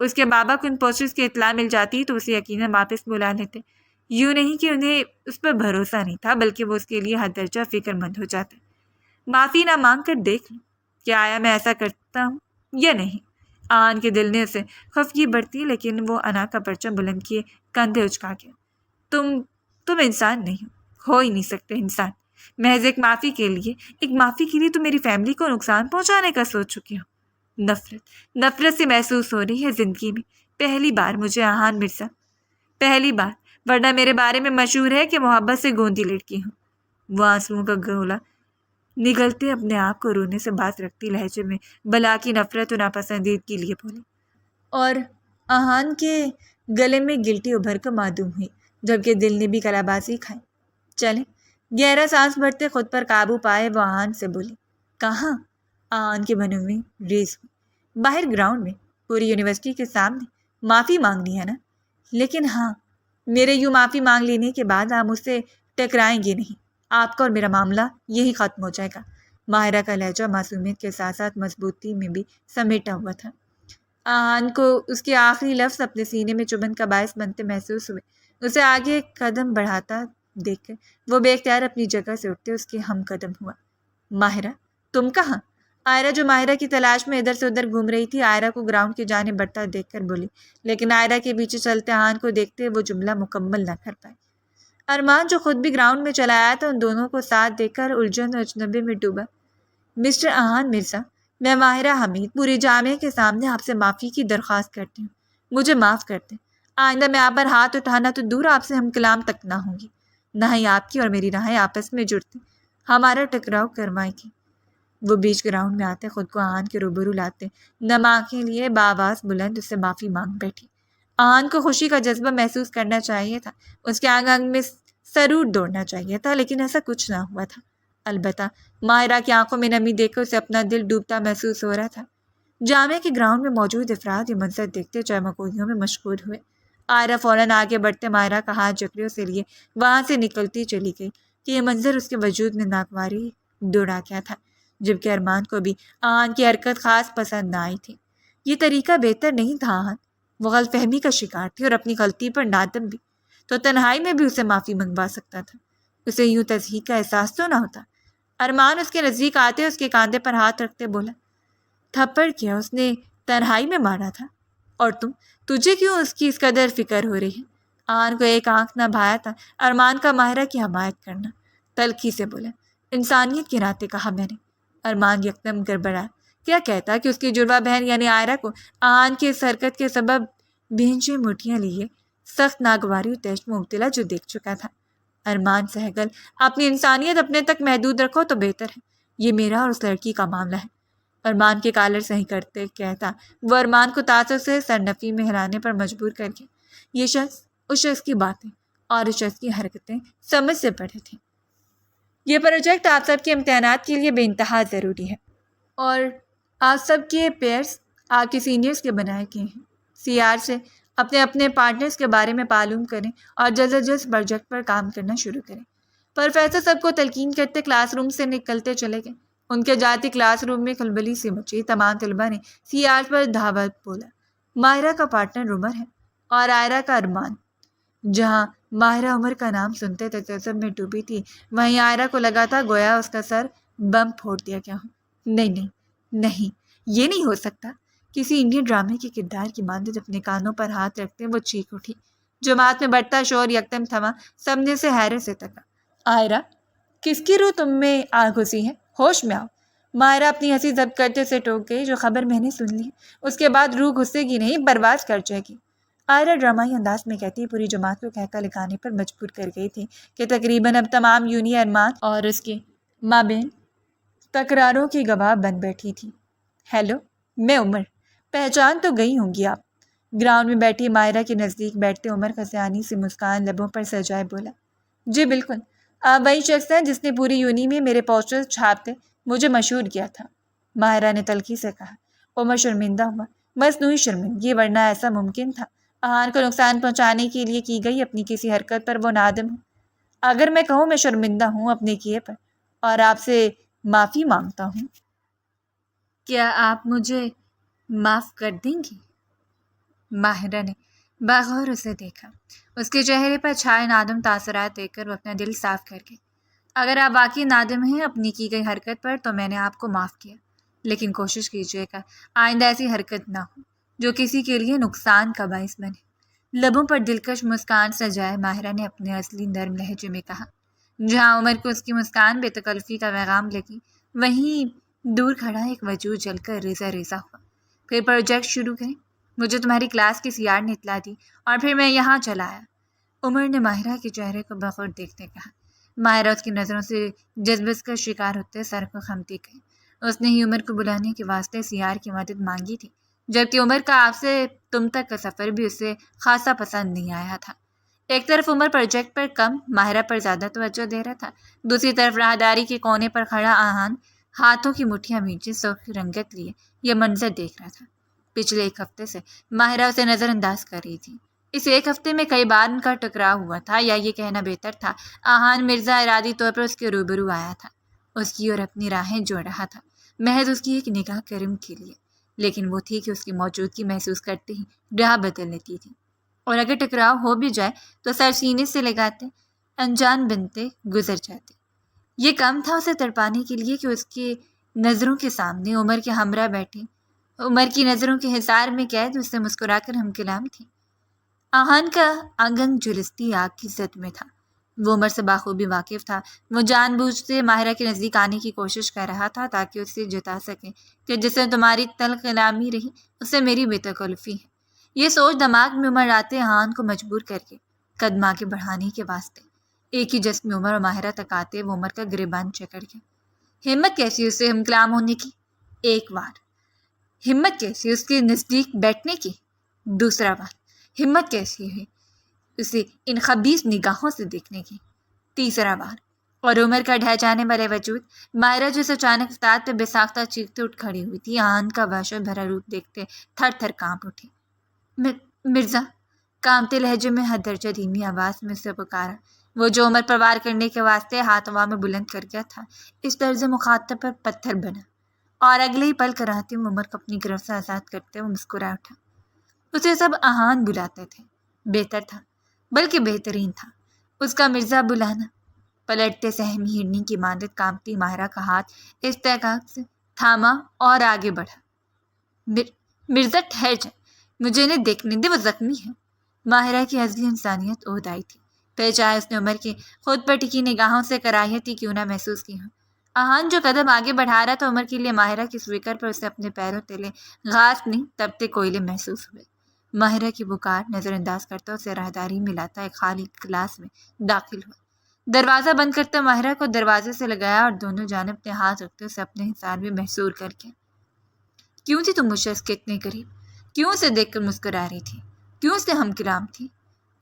اس کے بابا کو ان پوسٹرز کی اطلاع مل جاتی تو اسے یقیناً واپس بلا لیتے۔ یوں نہیں کہ انہیں اس پر بھروسہ نہیں تھا، بلکہ وہ اس کے لیے حد درجہ فکر مند ہو جاتے۔ معافی نہ مانگ کر دیکھ لوں کہ آیا میں ایسا کرتا ہوں یا نہیں۔ آن کے دل نے اسے خفگی بڑھتی، لیکن وہ انا کا پرچم بلند کیے کندھے اچکا گیا۔ تم انسان نہیں ہو ہی نہیں سکتے انسان۔ محض ایک معافی کے لیے تو میری فیملی کو نقصان پہنچانے کا سوچ چکی ہو۔ نفرت سے محسوس ہو رہی ہے زندگی میں، پہلی بار مجھے آہان مرزا، پہلی بار، ورنہ میرے بارے میں مشہور ہے کہ محبت سے گوندی لڑکی ہوں۔ وہ آنسوؤں کا گولا نگلتے اپنے آپ کو رونے سے باز رکھتی لہجے میں بلا کی نفرت و ناپسندیدگی لیے بولے، اور آہان کے گلے میں گلٹی ابھر کر معدوم ہوئی، جبکہ دل نے بھی کلابازی کھائی۔ چلے، گہرا سانس بھرتے خود پر قابو پائے وہ آہان سے بولی۔ کہاں؟ آہان کے بنوں میں ریز ہوئی۔ باہر گراؤنڈ میں، پوری یونیورسٹی کے سامنے۔ معافی مانگنی ہے نا؟ لیکن ہاں، میرے یوں معافی مانگ لینے کے بعد آپ مجھ سے ٹکرائیں گے نہیں، آپ کا اور میرا معاملہ یہی ختم ہو جائے گا۔ ماہرہ کا لہجہ معصومیت کے ساتھ ساتھ مضبوطی میں بھی سمیٹا ہوا تھا۔ آہان کو اس کے آخری لفظ اپنے سینے میں چبھن کا باعث بنتے محسوس ہوئے۔ اسے آگے ایک قدم بڑھاتا دیکھ کر وہ بے اختیار اپنی جگہ سے اٹھتے اس کے ہم قدم ہوا۔ ماہرہ، تم کہاں؟ آئرہ جو ماہرہ کی تلاش میں ادھر سے ادھر گھوم رہی تھی، آئرہ کو گراؤنڈ کی جانب بڑھتا دیکھ کر بولی، لیکن آئرہ کے پیچھے چلتے آہان کو دیکھتے وہ جملہ مکمل نہ کر پائے۔ ارمان جو خود بھی گراؤنڈ میں چلا آیا تھا ان دونوں کو ساتھ دیکھ کر الجھن اور اجنبی میں ڈوبا۔ مسٹر آہان مرزا، میں ماہرہ حمید پورے جامعے کے سامنے آپ سے معافی کی درخواست کرتی ہوں۔ مجھے معاف کر دیں۔ آئندہ میں آپ پر ہاتھ اٹھانا تو دور، آپ سے ہم کلام تک نہ ہوں گی، نہ ہی آپ کی اور میری راہیں آپس میں جڑتی ہمارا ٹکراؤ کروائیں گی۔ وہ بیچ گراؤنڈ میں آتے خود کو آہان کے روبرو لاتے نم آنکھیں لیے بآواز بلند اس سے معافی مانگ بیٹھی۔ آہان کو خوشی کا جذبہ محسوس کرنا چاہیے تھا، اس کے آنگ آنگ میں سرور دوڑنا چاہیے تھا، لیکن ایسا کچھ نہ ہوا تھا۔ البتہ ماہرہ کی آنکھوں میں نمی دیکھ کر اسے اپنا دل ڈوبتا محسوس ہو رہا تھا۔ جامعہ کے گراؤنڈ میں موجود افراد یہ منظر دیکھتے چہمکوئیوں میں مشغول ہوئے۔ آئرہ فوراً آگے بڑھتے ماہرہ کا ہاتھ جکڑے سے لیے وہاں سے نکلتی چلی گئی کہ یہ منظر اس کے وجود میں ناگواری دوڑا کیا تھا، جبکہ ارمان کو بھی آہان کی حرکت خاص پسند نہ آئی تھی۔ یہ طریقہ بہتر نہیں تھا آہان، وہ غلط فہمی کا شکار تھی اور اپنی غلطی پر نادم بھی، تو تنہائی میں بھی اسے معافی منگوا سکتا تھا، اسے یوں تصحیح کا احساس تو نہ ہوتا۔ ارمان اس کے نزدیک آتے اس کے کاندھے پر ہاتھ رکھتے بولا، تھپڑ کیا اس نے تنہائی میں مارا تھا؟ اور تجھے کیوں اس کی اس قدر فکر ہو رہی ہے؟ آہان کو ایک آنکھ نہ بھایا تھا ارمان کا ماہرہ کی حمایت کرنا، تلخی سے بولا، انسانیت کے ناطے کہا میں نے۔ ارمان یکدم گڑبڑا، کیا کہتا کہ اس کی جڑواں بہن یعنی آئرہ کو آہان کی اس حرکت کے سبب بھینجے مٹھیاں لیے سخت ناگواری و تیش میں مبتلا جو دیکھ چکا تھا۔ ارمان سہگل، اپنی انسانیت اپنے تک محدود رکھو تو بہتر ہے، یہ میرا اور اس لڑکی کا معاملہ ہے۔ ارمان کے کالر صحیح کرتے کہتا وہ ارمان کو تعصب سے سرنفی میں ہلانے پر مجبور کر کے، یہ شخص اس شخص کی باتیں اور اس شخص کی حرکتیں سمجھ سے پڑھے تھے۔ یہ پروجیکٹ آپ سب کے امتحانات کے لیے بے انتہا ضروری ہے، اور آپ سب کے پیئرس آپ کے سینئرز کے بنائے گئے ہیں۔ سی آر سے اپنے پارٹنرز کے بارے میں معلوم کریں اور جلد از جلد پروجیکٹ پر کام کرنا شروع کریں۔ پروفیسر سب کو تلقین کرتے کلاس روم سے نکلتے چلے گئے۔ ان کے جاتی کلاس روم میں کھلبلی سی مچی۔ تمام طلبہ نے سیاج پر دھاوت بولا۔ ماہرہ کا پارٹنر عمر ہے اور عائرہ کا ارمان۔ جہاں ماہرہ عمر کا نام سنتے تعجب میں ڈوبی تھی، وہیں عائرہ کو لگا تھا گویا اس کا سر بم پھوڑ دیا گیا ہو۔ نہیں نہیں نہیں، یہ نہیں ہو سکتا۔ کسی انڈین ڈرامے کے کردار کی مانند اپنے کانوں پر ہاتھ رکھتے وہ چیخ اٹھی۔ جماعت میں بڑھتا شور یکدم تھما۔ سب نے اسے حیرت سے تکا۔ عائرہ، کس کی روح تم میں آ گھسی ہے؟ ہوش میں آؤ۔ ماہرہ اپنی ہنسی ضبط کرتے اسے ٹوک گئی۔ جو خبر میں نے سن لی، اس کے بعد روح گھسے گی نہیں، برباد کر جائے گی۔ عائرہ ڈرامائی انداز میں کہتی پوری جماعت کو کہکا لگانے پر مجبور کر گئی تھی کہ تقریباً اب تمام یونی ارمان اور اس کے مابین تکراروں کی گواہ بن بیٹھی تھی۔ ہیلو، میں عمر، پہچان تو گئی ہوں گی آپ؟ گراؤنڈ میں بیٹھی ماہرہ کے نزدیک بیٹھتے عمر کا سیاحانی سی مسکان لبوں پر سجائے بولا، جی بالکل، آپ وہی شخص ہیں جس نے پوری یونی میں میرے پوسٹر چھاپتے مجھے مشہور کیا تھا۔ ماہرہ نے تلخی سے کہا۔ عمر شرمندہ ہوا، مصنوعی شرمندگی، ورنہ ایسا ممکن تھا؟ احان کو نقصان پہنچانے کے لیے کی گئی اپنی کسی حرکت پر وہ نادم ہے؟ اگر میں کہوں میں شرمندہ ہوں اپنے کیے پر اور آپ سے معافی مانگتا ہوں، کیا آپ مجھے معاف کر دیں گی؟ ماہرہ نے باغور اسے دیکھا۔ اس کے چہرے پر چھائے نادم تاثرات دیکھ کر وہ اپنا دل صاف کر گئی۔ اگر آپ واقعی نادم ہیں اپنی کی گئی حرکت پر تو میں نے آپ کو معاف کیا، لیکن کوشش کیجیے گا آئندہ ایسی حرکت نہ ہو جو کسی کے لیے نقصان کا باعث بنے۔ لبوں پر دلکش مسکان سجائے ماہرہ نے اپنے اصلی نرم لہجے میں کہا۔ جہاں عمر کو اس کی مسکان بے تکلفی کا پیغام لگی، وہیں دور کھڑا ایک وجود جل کر ریزہ ریزہ ہوا۔ پھر پروجیکٹ شروع کریں، مجھے تمہاری کلاس کی سیار نے اطلاع دی اور پھر میں یہاں چلا آیا۔ عمر نے ماہرہ کے چہرے کو بغور دیکھتے کہا۔ ماہرہ اس کی نظروں سے جذبت کا شکار ہوتے سر کو خمتی گئی۔ اس نے ہی عمر کو بلانے کے واسطے سیار کی مدد مانگی تھی، جبکہ عمر کا آپ سے تم تک کا سفر بھی اسے خاصا پسند نہیں آیا تھا۔ ایک طرف عمر پروجیکٹ پر کم، ماہرہ پر زیادہ توجہ دے رہا تھا، دوسری طرف راہداری کے کونے پر کھڑا احان ہاتھوں کی مٹھیاں میچے سرخ رنگت لیے یہ منظر دیکھ رہا تھا۔ پچھلے ایک ہفتے سے ماہرہ اسے نظر انداز کر رہی تھی۔ اس ایک ہفتے میں کئی بار ان کا ٹکراؤ ہوا تھا، یا یہ کہنا بہتر تھا احان مرزا ارادی طور پر اس کے روبرو آیا تھا، اس کی اور اپنی راہیں جوڑ رہا تھا، محض اس کی ایک نگاہ کرم کے لیے، لیکن وہ تھی کہ اس کی موجودگی محسوس کرتے ہی راہ بدل لیتی تھی، اور اگر ٹکراؤ ہو بھی جائے تو سر سینے سے لگاتے انجان بنتے گزر جاتے۔ یہ کم تھا اسے تڑپانے کے لیے کہ اس کے نظروں کے سامنے عمر کے ہمراہ بیٹھے، عمر کی نظروں کے حصار میں قید اس سے مسکرا کر ہم کلام تھی۔ احان کا انگ انگ جھلستی آگ کی زد میں تھا، وہ عمر سے بخوبی واقف تھا۔ وہ جان بوجھ سے ماہرہ کے نزدیک آنے کی کوشش کر رہا تھا تاکہ اسے جتا سکے کہ جس سے تمہاری تلخ کلامی رہی اس سے میری بے تکلفی ہے۔ یہ سوچ دماغ میں عمر آتے احان کو مجبور کر کے قدم آگے بڑھانے کے واسطے ایک ہی جسم میں عمر اور ماہرہ تک آتے وہ عمر کا گریبان جکڑ گیا۔ ہمت کیسی اس سے ہم کلام ہونے کی؟ ایک بار۔ ہمت کیسی اس کے نزدیک بیٹھنے کی؟ دوسرا بار۔ ہمت کیسی ہے اسے ان خبیث نگاہوں سے دیکھنے کی؟ تیسرا بار۔ اور عمر کا ڈھہ جانے والے وجود، ماہرہ جس اچانک افتاد پہ بے ساختہ چیختے اٹھ کھڑی ہوئی تھی، احان کا وحشت بھرا روپ دیکھتے تھر تھر کانپ اٹھی۔ مرزا، کانپتے لہجے میں حد درجہ دھیمی آواز میں اسے پکارا، وہ جو عمر پر وار کرنے کے واسطے ہاتھ ہوا میں بلند کر گیا تھا، اس طرز مخاطب پر پتھر بنا، اور اگلے ہی پل کراتے ہوئے عمر کو اپنی گرفت سے آزاد کرتے ہوئے مسکرا اٹھا۔ اسے سب احان بلاتے تھے، بہتر تھا، بلکہ بہترین تھا اس کا مرزا بلانا۔ پلٹتے سہمی ہرنی کی مانند کانپتی ماہرہ کا ہاتھ استحقاق سے تھاما اور آگے بڑھا۔ مرزا ٹھہر جائے، مجھے انہیں دیکھنے دے، وہ زخمی ہے۔ ماہرہ کی ازلی انسانیت عہد آئی تھی، پھر چاہے اس نے عمر کی خود پر ٹکی نگاہوں سے کراہیت ہی کیوں نہ محسوس کی ہو۔ احان جو قدم آگے بڑھا رہا تھا عمر کے لیے ماہرہ کی سویکر پر اسے اپنے پیروں تلے گھاس نہیں تپتے کوئلے محسوس ہوئے۔ ماہرہ کی پکار نظر انداز کرتا اسے راہداری میں لاتا ایک خالی کلاس میں داخل ہوا۔ دروازہ بند کرتا ماہرہ کو دروازے سے لگایا اور دونوں جانب اپنے ہاتھ رکھتے اسے اپنے حصار میں محصور کر کے۔ کیوں تھی تم مجھ شخص کے اتنے قریب؟ کیوں اسے دیکھ کر مسکرا رہی تھی؟ کیوں اس سے ہم کلام تھی؟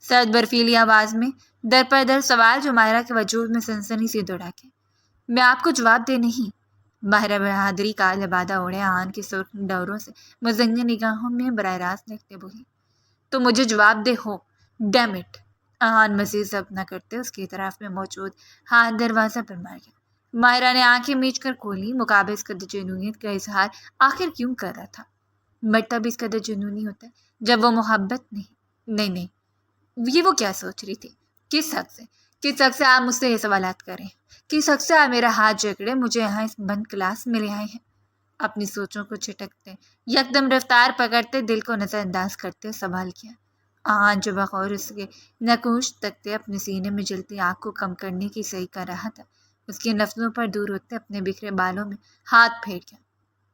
سرد برفیلی آواز میں در پر در سوال جو ماہرہ کے وجود میں سنسنی سی دوڑا کے۔ میں آپ کو جواب دے نہیں۔ ماہرہ بہادری کا لبادہ اوڑھے احان کی سرخ ڈوروں سے مزنگہ نگاہوں میں براہ راست دیکھتے بولی، تو مجھے جواب دے ہو، ڈیم اٹ۔ احان مزید ضبط نہ کرتے اس کی طرف میں موجود ہاتھ دروازہ پر مار گیا۔ ماہرہ نے آنکھیں میچ کر کھولی۔ مقابل اس قدر جنونیت کا اظہار آخر کیوں کر رہا تھا؟ مرتبہ بھی اس قدر جنونی ہوتا ہے جب وہ محبت نہیں یہ وہ کیا سوچ رہی تھی؟ کس حق سے آپ مجھ سے یہ سوالات کریں؟ کس حق سے آپ میرا ہاتھ جکڑے مجھے یہاں اس بند کلاس میں لے آئے ہیں؟ اپنی سوچوں کو چھٹکتے یکدم رفتار پکڑتے دل کو نظر انداز کرتے سوال کیا۔ جو بغور اس کے نقوش تکتے اپنے سینے میں جلتی آگ کو کم کرنے کی صحیح کر رہا تھا، اس کے نفسوں پر دور ہوتے اپنے بکھرے بالوں میں ہاتھ پھیر گیا۔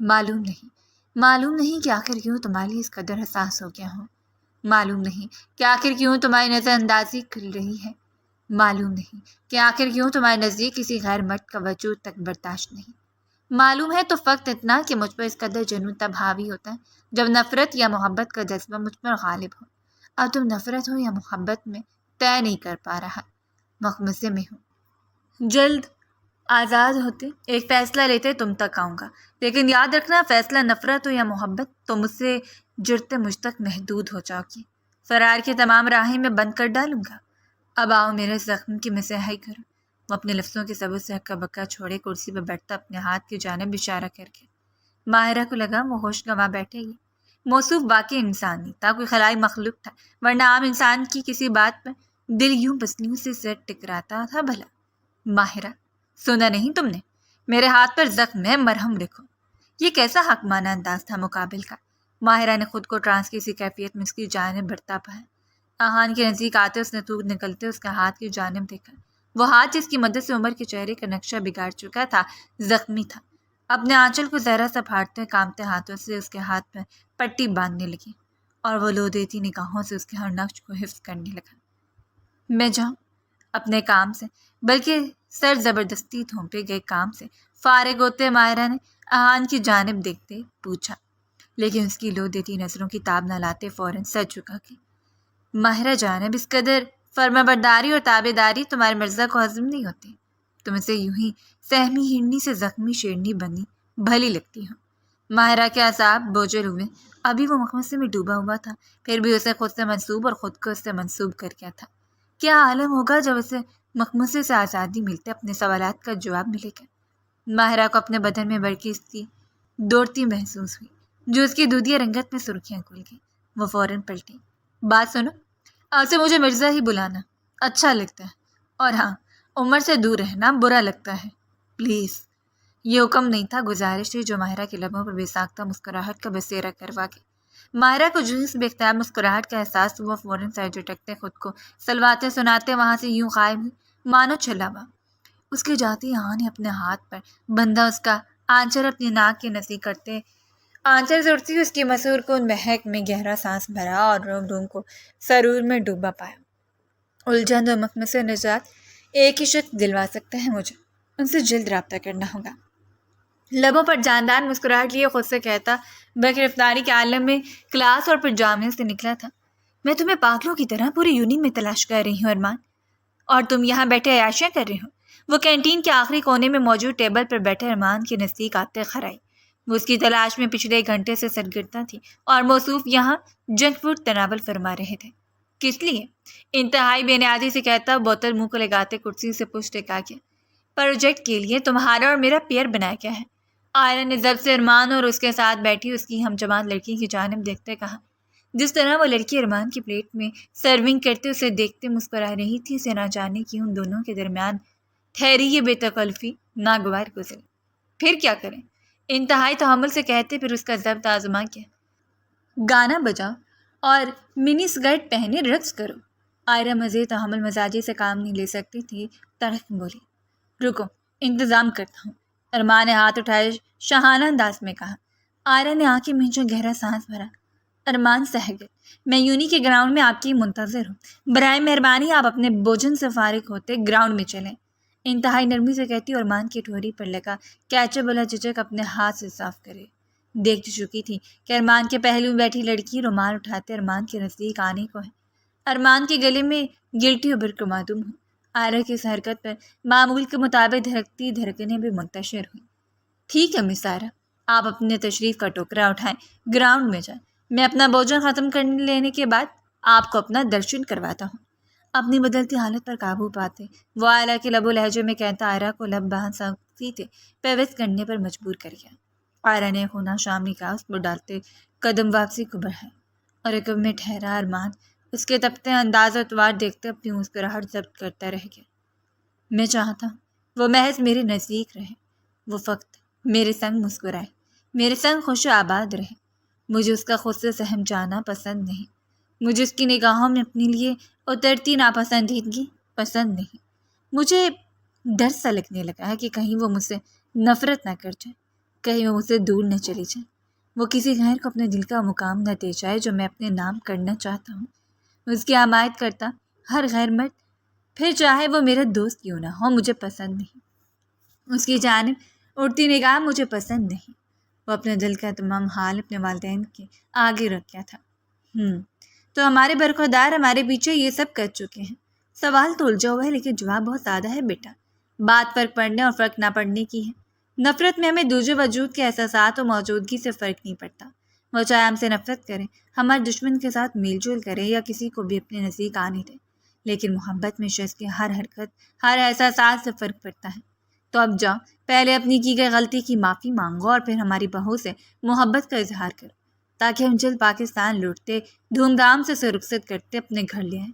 معلوم نہیں کہ آخر کیوں تمہاری اس قدر حساس ہو گیا ہوں۔ معلوم نہیں کہ آخر کیوں تمہاری نظر اندازی کھل رہی ہے۔ معلوم نہیں کہ آخر کیوں تمہارے نزدیک کسی غیر مرد کا وجود تک برداشت نہیں۔ معلوم ہے تو فقط اتنا کہ مجھ پر اس قدر جنون تب حاوی ہوتا ہے جب نفرت یا محبت کا جذبہ مجھ پر غالب ہو۔ اب تم نفرت ہو یا محبت میں طے نہیں کر پا رہا، مخمصے میں ہوں۔ جلد آزاد ہوتے ایک فیصلہ لیتے تم تک آؤں گا، لیکن یاد رکھنا فیصلہ نفرت ہو یا محبت تو مجھ سے جڑتے مجھ تک محدود ہو جاؤ گی۔ فرار کی تمام راہیں میں بند کر ڈالوں گا۔ اب آؤ میرے زخم کی مسحائی کرو۔ وہ اپنے لفظوں کے سبب سے ہکا بکا چھوڑے کرسی پہ بیٹھتا اپنے ہاتھ کی جانب اشارہ کر کے۔ ماہرہ کو لگا وہ ہوش گنوا بیٹھے گی۔ موصوف واقعی انسان نہیں تھا، کوئی خلائی مخلوق تھا، ورنہ عام انسان کی کسی بات پر دل یوں پسلیوں سے سر ٹکراتا تھا بھلا؟ ماہرہ، سنا نہیں تم نے؟ میرے ہاتھ پر زخم ہے، مرہم لکھو۔ یہ کیسا حق مانا انداز تھا مقابل کا؟ ماہرہ نے خود کو ٹرانس کی سی کیفیت میں اس کی جانب بڑھتا پایا۔ آہان کے نزدیک آتے اس نے تھوک نکلتے اس کے ہاتھ کی جانب دیکھا۔ وہ ہاتھ جس کی مدد سے عمر کے چہرے کا نقشہ بگاڑ چکا تھا زخمی تھا۔ اپنے آنچل کو ذرا سا پھاڑتے کامتے ہاتھوں سے اس کے ہاتھ پر پٹی باندھنے لگی اور وہ لو دیتی نگاہوں سے اس کے ہر نقش کو حفظ کرنے لگا۔ میں جاؤں اپنے کام سے، بلکہ سر زبردستی تھونپے گئے کام سے فارغ ہوتے ماہرہ نے آہان کی جانب دیکھتے پوچھا، لیکن اس کی لو دیتی نظروں کی تاب نہ لاتے فوراً سر جھکا کے۔ ماہرہ جانب اس قدر فرما برداری اور تابے داری تمہارے مرزا کو ہضم نہیں ہوتی۔ تم اسے یوں ہی سہمی ہرنی سے زخمی شیرنی بنی بھلی لگتی ہو۔ ماہرہ کے اعصاب بوجھل ہوئے، ابھی وہ مخمصے میں ڈوبا ہوا تھا، پھر بھی اسے خود سے منسوب اور خود کو اس سے منسوب کر گیا تھا۔ کیا عالم ہوگا جب اسے مخمصے سے آزادی ملتے اپنے سوالات کا جواب ملے گا؟ ماہرہ کو اپنے بدن میں برقی دوڑتی محسوس ہوئی، جو اس کی دودھیا رنگت میں سرخیاں کھل گئی۔ وہ فوراً پلٹی۔ بات سنو، آج سے مجھے مرزا ہی بلانا اچھا لگتا ہے، اور ہاں، عمر سے دور رہنا برا لگتا ہے، پلیز۔ یہ حکم نہیں تھا، گزارش تھی جو ماہرہ کے لبوں پر بے ساختہ مسکراہٹ کا بسیرا کروا کے۔ ماہرہ کو جو اس بے اختیار مسکراہٹ کا احساس ہوا، فوراً سر جھٹکتے خود کو سلواتے سناتے وہاں سے یوں غائب ہوئی مانو چھلا ہوا۔ اس کے جاتے یہاں نے اپنے ہاتھ پر بندھا اس کا آنچل اپنی ناک کے نزدیک کرتے آنچل سے اڑتی اس کی مسور کو مہک میں گہرا سانس بھرا اور روم روم کو سرور میں ڈوبا پایا۔ الجھن اور مخمصے نجات ایک ہی شخص دلوا سکتا ہے مجھے، ان سے جلد رابطہ کرنا ہوگا۔ لبوں پر جاندار مسکراہٹ لیے خود سے کہتا بک رفتاری کے عالم میں کلاس اور پجامے سے نکلا تھا۔ میں تمہیں پاگلوں کی طرح پوری یونین میں تلاش کر رہی ہوں ارمان، اور تم یہاں بیٹھے عیاشیاں کر رہے ہو۔ وہ کینٹین کے آخری کونے میں موجود ٹیبل پر بیٹھے ارمان کے نزدیک آتے خرائی۔ وہ اس کی تلاش میں پچھلے 1 گھنٹے سے سرگرداں تھی اور موصوف یہاں جنک فوڈ تناول فرما رہے تھے۔ کس لیے؟ انتہائی بے نیازی سے کہتا بوتل منہ کو لگاتے کرسی سے پشت ٹکا کے۔ پروجیکٹ کے لیے تمہارا اور میرا پیئر بنایا گیا ہے۔ آئرہ نے ضبط سے ارمان اور اس کے ساتھ بیٹھی اس کی ہم جماعت لڑکی کی جانب دیکھتے کہا۔ جس طرح وہ لڑکی ارمان کی پلیٹ میں سرونگ کرتے اسے دیکھتے مسکرا رہی تھی، اسے نہ جانے کی ان دونوں کے درمیان ٹھہری یہ بے تکلفی ناگوار گزری۔ پھر کیا کریں؟ انتہائی تحمل سے کہتے، پھر اس کا ضبط آزما کیا۔ گانا بجاؤ اور منی اسکرٹ پہنے رقص کرو۔ آئرہ مزید تحمل مزاجی سے کام نہیں لے سکتی تھی، تڑک بولی۔ رکو، انتظام کرتا ہوں۔ ارمان نے ہاتھ اٹھائے شاہانہ انداز میں کہا۔ آئرہ نے آنکھیں مینچے گہرا سانس بھرا۔ ارمان سہگل، میں یونی کے گراؤنڈ میں آپ کی منتظر ہوں، برائے مہربانی آپ اپنے بوجن سے فارغ ہوتے گراؤنڈ میں چلیں۔ انتہائی نرمی سے کہتی ارمان کی ٹھوری پر لگا کیچپ والا چچک اپنے ہاتھ سے صاف کرے۔ دیکھ چکی تھی کہ ارمان کے پہلو میں بیٹھی لڑکی رومال اٹھاتے ارمان کے نزدیک آنے کو ہے۔ ارمان کے گلے میں گلٹی ابھر کر معدوم ہوئی۔ آئرہ کی اس حرکت پر معمول کے مطابق دھڑکتی دھڑکنیں بھی منتشر ہوئیں۔ ٹھیک ہے مس آئرہ، آپ اپنے تشریف کا ٹوکرا اٹھائیں، گراؤنڈ میں جائیں، میں اپنا بوجن ختم کر لینے کے بعد آپ کو اپنا درشن کرواتا ہوں۔ اپنی بدلتی حالت پر قابو پاتے وہ آئرہ کے لب و لہجے میں کہتا آئرہ کو لب باندھ سختی سے پیوست کرنے پر مجبور کر گیا۔ آئرہ نے خونا شامی کا اس پر ڈالتے قدم واپسی کو بڑھائے اور ایک میں ٹھہرا ارمان اس کے تپتے انداز اتوار دیکھتے اپنی مسکراہٹ ضبط کرتا رہ گیا۔ میں چاہتا ہوں وہ محض میرے نزدیک رہے، وہ فقط میرے سنگ مسکرائے، میرے سنگ خوش و آباد رہے۔ مجھے اس کا خود سے سہم جانا پسند نہیں، مجھے اس کی نگاہوں میں اپنے لیے اترتی ناپسندیدگی پسند نہیں۔ مجھے ڈر سا لگنے لگا ہے کہ کہیں وہ مجھ سے نفرت نہ کر جائے، کہیں وہ مجھ سے دور نہ چلی جائے، وہ کسی غیر کو اپنے دل کا مقام نہ دے جائے جو میں اپنے نام کرنا چاہتا ہوں۔ اس کی حمایت کرتا ہر غیر مرد، پھر چاہے وہ میرا دوست کیوں نہ ہو، مجھے پسند نہیں۔ اس کی جانب اڑتی نگاہ مجھے پسند نہیں۔ وہ اپنے دل کا تمام حال اپنے والدین کے آگے رکھ گیا تھا۔ تو ہمارے برخوردار ہمارے پیچھے یہ سب کر چکے ہیں۔ سوال تو الجھا ہوا ہے لیکن جواب بہت سادہ ہے بیٹا۔ بات فرق پڑنے اور فرق نہ پڑنے کی ہے۔ نفرت میں ہمیں دوسرے وجود کے احساسات و موجودگی سے فرق نہیں پڑتا۔ وہ چاہے ہم سے نفرت کرے، ہمارے دشمن کے ساتھ میل جول کرے یا کسی کو بھی اپنے نزدیک آنے دے، لیکن محبت میں شخص کی ہر حرکت، ہر احساسات سے فرق پڑتا ہے۔ تو اب جاؤ، پہلے اپنی کی گئی غلطی کی معافی مانگو اور پھر ہماری بہو سے محبت کا اظہار کرو تاکہ ہم جلد پاکستان لوٹتے، دھوم دھام سے رخصت کرتے اپنے گھر لے آئیں۔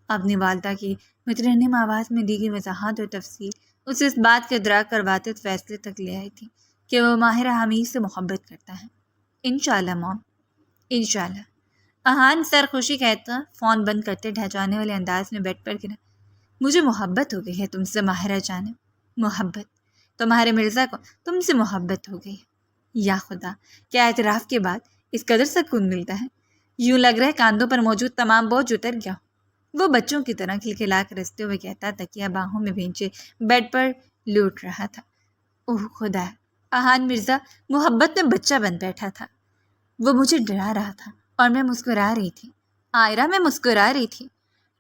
اپنی والدہ کی مترنم آواز میں دی گئی وضاحت اور تفصیل اسے اس بات کا ادراک کرواتے فیصلے تک لے آئی تھی کہ وہ ماہرہ حمید سے محبت کرتا ہے۔ انشاءاللہ موم، انشاءاللہ، احان سرخوشی کہتا فون بند کرتے ڈھہ جانے والے انداز میں بیڈ پر گرا۔ مجھے محبت ہو گئی ہے تم سے ماہرہ جانم، محبت، تمہارے مرزا کو تم سے محبت ہو گئی ہے۔ یا خدا، کیا اعتراف کے بعد اس قدر سکون ملتا ہے، یوں لگ رہا ہے کاندھوں پر موجود تمام بوجھ اتر گیا۔ وہ بچوں کی طرح کھلکھلا کر ہنستے ہوئے کہتا، تکیہ باہوں میں بھینچے بیڈ پر لوٹ رہا تھا۔ اوہ خدا، احان مرزا محبت میں بچہ بن بیٹھا تھا۔ وہ مجھے ڈرا رہا تھا اور میں مسکرا رہی تھی۔ آئرہ، میں مسکرا رہی تھی۔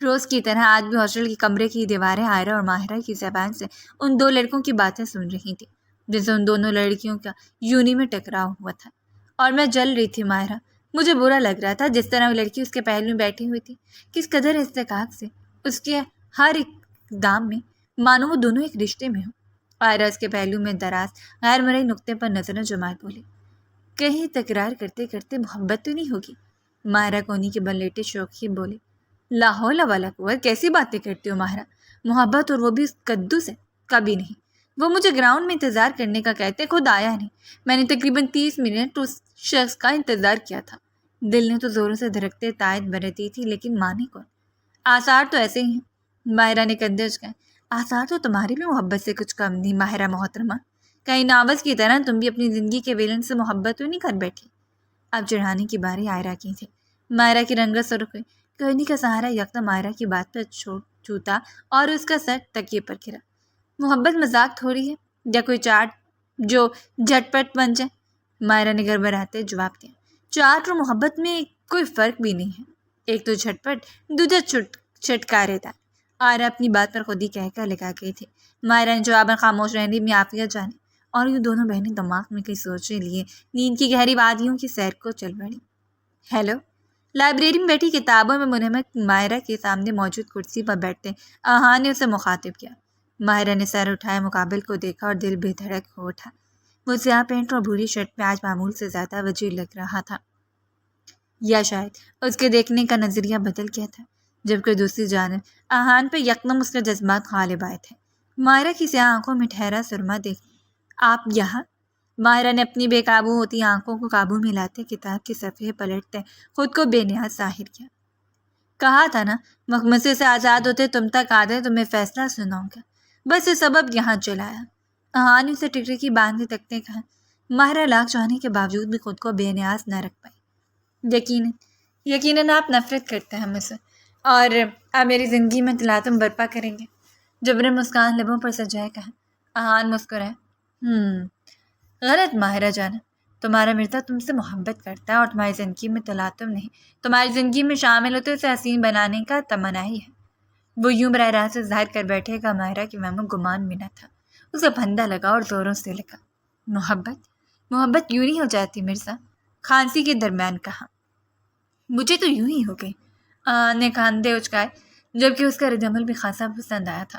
روز کی طرح آج بھی ہاسٹل کے کمرے کی دیواریں آئرہ اور ماہرہ کی زبان سے ان دو لڑکوں کی باتیں سن رہی تھیں جیسے ان دونوں لڑکیوں کا یونی میں ٹکراؤ ہوا تھا، اور میں جل رہی تھی ماہرہ۔ مجھے برا لگ رہا تھا جس طرح وہ لڑکی اس کے پہلو میں بیٹھی ہوئی تھی، کس قدر استحقاق سے اس کے ہر اقدام میں مانو وہ دونوں ایک رشتے میں ہوں۔ آئرہ اس کے پہلو میں دراز غیر مرئی نقطے پر نظریں جمائے بولی، کہیں تکرار کرتے کرتے محبت تو نہیں ہوگی؟ ماہرہ کونی کے بل لیٹے شوقی بولے، لا حول ولا قوت، کیسی باتیں کرتی ہو ماہرہ؟ محبت، اور وہ بھی اس قدو سے؟ کبھی نہیں۔ وہ مجھے گراؤنڈ میں انتظار کرنے کا کہتے، خود آیا نہیں۔ میں نے تقریباً 30 منٹ اس شخص کا انتظار کیا تھا۔ دل نے تو زوروں سے دھڑکتے تائید برتی تھی لیکن مانے کون؟ آثار تو ایسے ہی ہیں۔ ماہرہ نے کندھے اچکائے، آثار تو تمہاری بھی محبت سے کچھ کم نہیں ماہرہ محترمہ، کہیں ناوز کی طرح تم بھی اپنی زندگی کے ویلن سے محبت تو نہیں کر بیٹھی۔ اب چڑھانے کی باری آئرہ کی تھی۔ ماہرہ کی رنگت سرخ ہوئی، کرنی کا سہارا یکدم ماہرہ کی بات پر چھوٹا اور اس کا سر تکیے پر گرا۔ محبت مذاق تھوڑی ہے یا کوئی چاٹ جو جھٹ پٹ بن جائے، ماہرہ نے گڑبڑاتے جواب دیا۔ چاٹ اور محبت میں کوئی فرق بھی نہیں ہے، ایک تو جھٹ پٹ، دوجا چھٹکارے دار۔ آئرہ اپنی بات پر خود ہی کہہ کر لگا گئی تھی۔ ماہرہ نے جواباً خاموش رہنے میں عافیت جانے اور یہ دونوں بہنیں دماغ میں کئی سوچے لیے نیند کی گہری وادیوں کی سیر کو چل پڑی۔ ہیلو، لائبریری میں بیٹھی کتابوں میں منہمک ماہرہ کے سامنے موجود کرسی پر بیٹھتے احان نے اسے مخاطب کیا۔ ماہرہ نے سر اٹھائے مقابل کو دیکھا اور دل بے دھڑک ہو اٹھا۔ وہ سیاہ پینٹ اور بھوری شرٹ میں آج معمول سے زیادہ وجیح لگ رہا تھا، یا شاید اس کے دیکھنے کا نظریہ بدل گیا تھا، جبکہ دوسری جانب احان پہ یکدم اس کے جذبات غالب آئے تھے۔ ماہرہ کی سیاہ آنکھوں میں ٹھہرا سرما دیکھ، آپ یہاں؟ ماہرہ نے اپنی بے قابو ہوتی آنکھوں کو قابو میں لاتے کتاب کے صفحے پلٹتے خود کو بے نیاز ظاہر کیا۔ کہا تھا نا، مخمصے سے آزاد ہوتے تم تک آتے تو میں فیصلہ سناؤں گا، بس یہ سبب یہاں چلایا۔ احان اسے ٹکٹکی باندھے تکتے کہا۔ ماہرہ لاکھ چاہنے کے باوجود بھی خود کو بے نیاز نہ رکھ پائی۔ یقیناً آپ نفرت کرتے ہیں مجھ سے اور آپ میری زندگی میں تلاطم برپا کریں گے، جبرن مسکان لبوں پر سجائے کہا۔ احان مسکرائے، غلط ماہرہ جانا، تمہارا مرزا تم سے محبت کرتا ہے اور تمہاری زندگی میں تلاطم نہیں، تمہاری زندگی میں شامل ہوتے اسے حسین بنانے کا تمنا ہی ہے۔ وہ یوں براہ راست ظاہر کر بیٹھے گا ماہرہ کی محمود گمان میں نہ تھا۔ اسے پھندا لگا اور زوروں سے لگا، محبت یوں نہیں ہو جاتی مرزا، کھانسی کے درمیان کہا۔ مجھے تو یوں ہی ہو گئی، نے کاندھے اچکائے، جبکہ اس کا رد عمل بھی خاصا پسند آیا تھا۔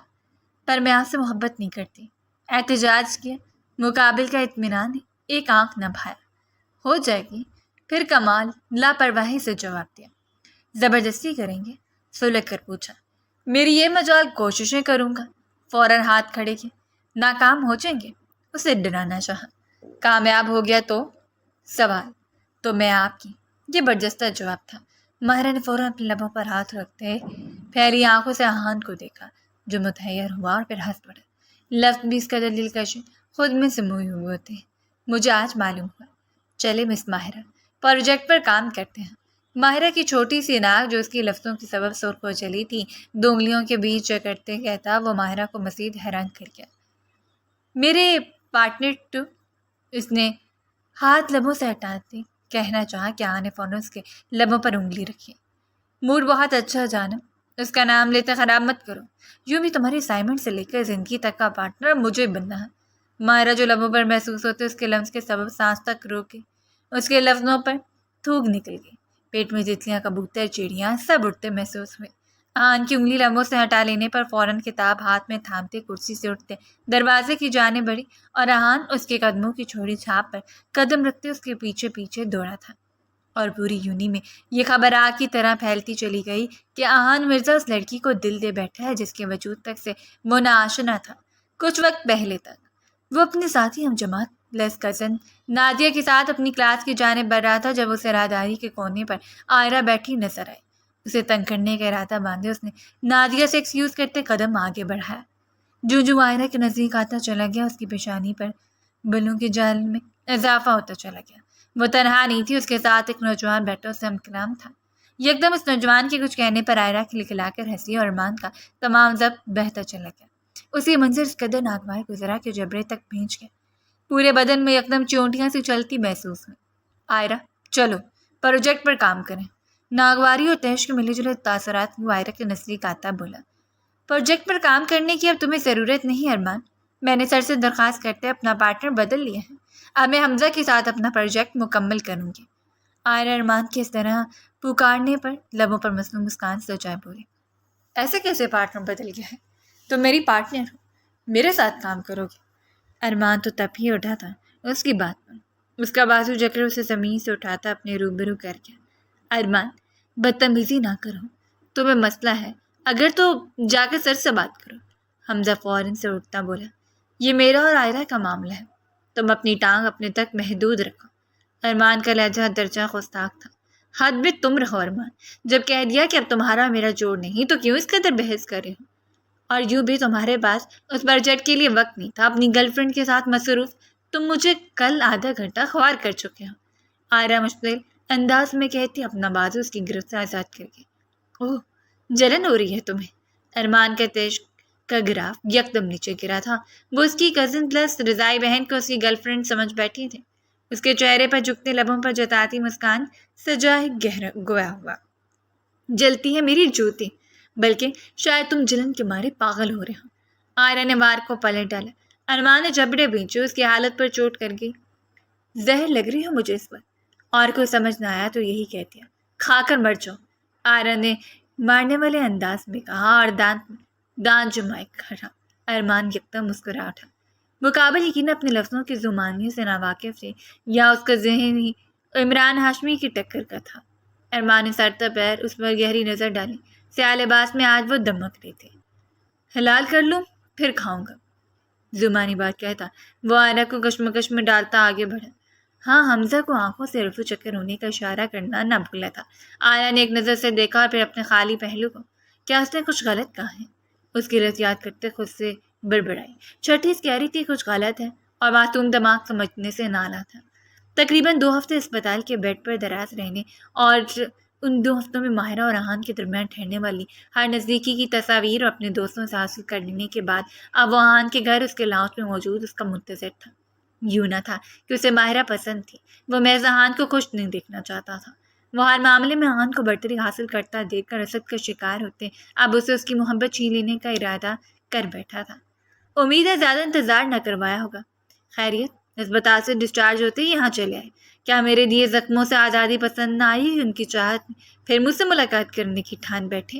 پر میں آپ سے محبت نہیں کرتی، احتجاج کیا۔ مقابل کا اطمینان ہے، ایک آنکھ نہ بھایا۔ ہو جائے گی، پھر کمال لاپرواہی سے جواب دیا۔ زبردستی کریں گے؟ سلگ کر پوچھا۔ میری یہ مجال کوششیں کروں گا۔ فوراً ہاتھ کھڑے کیے۔ ناکام ہو جائیں گے؟ اسے ڈرانا چاہا۔ کامیاب ہو گیا تو؟ سوال تو میں آپ کی۔ یہ برجستہ جواب تھا۔ ماہرہ نے فوراً اپنے لبوں پر ہاتھ رکھتے پھیلی آنکھوں سے آہان کو دیکھا، جو متحیر ہوا اور پھر ہنس پڑا۔ لفظ بھی اس کا دلکش خود میں سموئے ہوئے ہوتے ہیں، مجھے آج معلوم ہوا۔ چلے مس ماہرہ، پروجیکٹ پر کام کرتے ہیں۔ ماہرہ کی چھوٹی سی ناک جو اس کی لفظوں کی سبب سرخ ہو چلی تھی، دو انگلیوں کے بیچ جکڑتے کہتا وہ ماہرہ کو مزید حیران کر گیا۔ میرے پارٹنر ٹو؟ اس نے ہاتھ لبوں سے ہٹاتے کہنا چاہا کہ آنے فوراً اس کے لبوں پر انگلی رکھی۔ موڈ بہت اچھا جانم، اس کا نام لیتے خراب مت کرو۔ یوں بھی تمہاری اسائنمنٹ سے لے کر زندگی تک کا پارٹنر مجھے بننا ہے۔ ماہرہ جو لبوں پر محسوس ہوتے اس کے لمس کے سبب سانس تک روکے، اس کے لفظوں پر تھوک نکل گئی۔ پیٹ میں تتلیاں، کبوتر، چڑیاں سب اڑتے محسوس ہوئے۔ آہان کی انگلی لبوں سے ہٹا لینے پر فوراً کتاب ہاتھ میں تھامتے کرسی سے اٹھتے دروازے کی جانب بڑھی اور آہان اس کے قدموں کی چھوڑی چھاپ پر قدم رکھتے اس کے پیچھے پیچھے دوڑا تھا۔ اور پوری یونی میں یہ خبر آگ کی طرح پھیلتی چلی گئی کہ آہان مرزا اس لڑکی کو دل دے بیٹھا ہے جس کے وجود تک سے وہ ناآشنا تھا۔ کچھ وقت پہلے تک وہ اپنے ساتھی ہم جماعت پلس کزن نادیہ کے ساتھ اپنی کلاس کی جانب بڑھ رہا تھا جب اسے راہداری کے کونے پر آئرہ بیٹھی نظر آئی۔ اسے تنگ کرنے کا ارادہ باندھے اس نے نادیہ سے ایکسکیوز کرتے قدم آگے بڑھایا۔ جو آئرہ کے نزدیک آتا چلا گیا، اس کی پیشانی پر بلوں کے جال میں اضافہ ہوتا چلا گیا۔ وہ تنہا نہیں تھی، اس کے ساتھ ایک نوجوان بیٹھا اس سے ہم کلام تھا۔ یکدم اس نوجوان کے کچھ کہنے پر آئرہ کھلکھلا کر ہنسی اور ارمان کا تمام ضبط بہتا چلا گیا۔ اسی منظر اس قدر ناگوار گزرا کہ جبڑے تک بھینچ گیا۔ پورے بدن میں یکدم چونٹیاں سی چلتی محسوس ہوئی۔ آئرہ چلو پروجیکٹ پر کام کریں۔ ناگواری اور تیش کے ملے جلے تاثرات وہ آئرہ کے نزدیک آتا بولا۔ پروجیکٹ پر کام کرنے کی اب تمہیں ضرورت نہیں ارمان، میں نے سر سے درخواست کرتے اپنا پارٹنر بدل لیا ہے۔ اب میں حمزہ کے ساتھ اپنا پروجیکٹ مکمل کروں گی۔ آئرہ ارمان کے اس طرح پکارنے پر لبوں پر مصنوع مسکان سجائے بولی۔ ایسے کیسے پارٹنر بدل گیا ہے؟ تم میری پارٹنر ہو، میرے ساتھ کام کرو گے؟ ارمان تو تب ہی اٹھا تھا اس کی بات پر، اس کا بازو جکڑ اسے زمین سے اٹھاتا اپنے روبرو کر گیا۔ ارمان بدتمیزی نہ کرو، تمہیں مسئلہ ہے اگر تو جا کے سر سے بات کرو۔ حمزہ فوراً سے اٹھتا بولا۔ یہ میرا اور آئرہ کا معاملہ ہے، تم اپنی ٹانگ اپنے تک محدود رکھو۔ ارمان کا لہجہ درجہ گستاخ تھا۔ حد میں تم رہو ارمان، جب کہہ دیا کہ اب تمہارا میرا جوڑ نہیں تو کیوں اس قدر بحث کر رہے ہو؟ اور یوں بھی تمہارے پاس اس پروجیکٹ کے لیے وقت نہیں تھا، اپنی گرل فرینڈ کے ساتھ مصروف تم مجھے کل آدھا گھنٹہ خوار کر چکے ہو۔ آئرہ مشتعل انداز میں کہتی اپنا بازو اس کی گرفت سے آزاد کر کے۔ اوہ جلن ہو رہی ہے تمہیں؟ ارمان کا تیش کا گراف یکدم نیچے گرا تھا۔ وہ اس کی کزن پلس رضائی بہن کو اس کی گرل فرینڈ سمجھ بیٹھی تھے۔ اس کے چہرے پر جھکتے لبوں پر جتاتی مسکان سجا گویا ہوا۔ جلتی ہے میری جوتی، بلکہ شاید تم جلن کے مارے پاگل ہو رہے ہو۔ آئرہ نے وار کو پلٹ ڈالا۔ ارمان نے جبڑے بھینچے، اس کی حالت پر چوٹ کر گئی۔ زہر لگ رہی ہو مجھے اس وقت، اور کوئی سمجھ نہ آیا تو یہی کہہ دیا، کھا کر مر جاؤ، آئرہ نے مارنے والے انداز میں کہا اور دانت جمائے کھڑا۔ ارمان یکدم مسکرا اٹھا۔ وہ قابل یقین اپنے لفظوں کی زمانیوں سے ناواقف تھے یا اس کا ذہن ہی عمران ہاشمی کی ٹکر کا تھا۔ ارمان نے سر تا پیر اس پر گہری نظر ڈالی۔ سیاہ لباس میں آج وہ دمک رہے تھے۔ حلال کر لوں پھر کھاؤں گا، زمانی بات کہتا وہ آئرہ کو کشمکش میں ڈالتا آگے بڑھا۔ ہاں حمزہ کو آنکھوں سے رفو چکر ہونے کا اشارہ کرنا نہ بھولا تھا۔ آئرہ نے ایک نظر سے دیکھا اور پھر اپنے خالی پہلو کو۔ کیا اس نے کچھ غلط کہا ہے؟ اس کی رت یاد کرتے خود سے بڑبڑائی۔ چھٹیس کہہ رہی تھی کچھ غلط ہے، اور معصوم دماغ سمجھنے سے نالا تھا۔ تقریباً 2 ہفتے اسپتال کے بیڈ پر دراز رہنے اور ان 2 ہفتوں میں ماہرہ اور آہان کے درمیان ٹھہرنے والی ہر نزدیکی کی تصاویر اور اپنے دوستوں سے حاصل کر لینے کے بعد اب وہ آہان کے گھر اس کے لاؤنج میں موجود اس کا منتظر تھا۔ یوں نہ تھا کہ اسے ماہرہ پسند تھی، وہ محض آہان کو خوش نہیں دیکھنا چاہتا تھا۔ وہ ہر معاملے میں آہان کو برتری حاصل کرتا دیکھ کر حسد کا شکار ہوتے اب اسے اس کی محبت چھین لینے کا ارادہ کر بیٹھا تھا۔ امید ہے زیادہ انتظار نہ کروایا ہوگا؟ خیریت، اسپتال سے ڈسچارج ہوتے ہی یہاں چلے آئے؟ کیا میرے دیے زخموں سے آزادی پسند نہ آئی ان کی چاہت میں پھر مجھ سے ملاقات کرنے کی ٹھان بیٹھے؟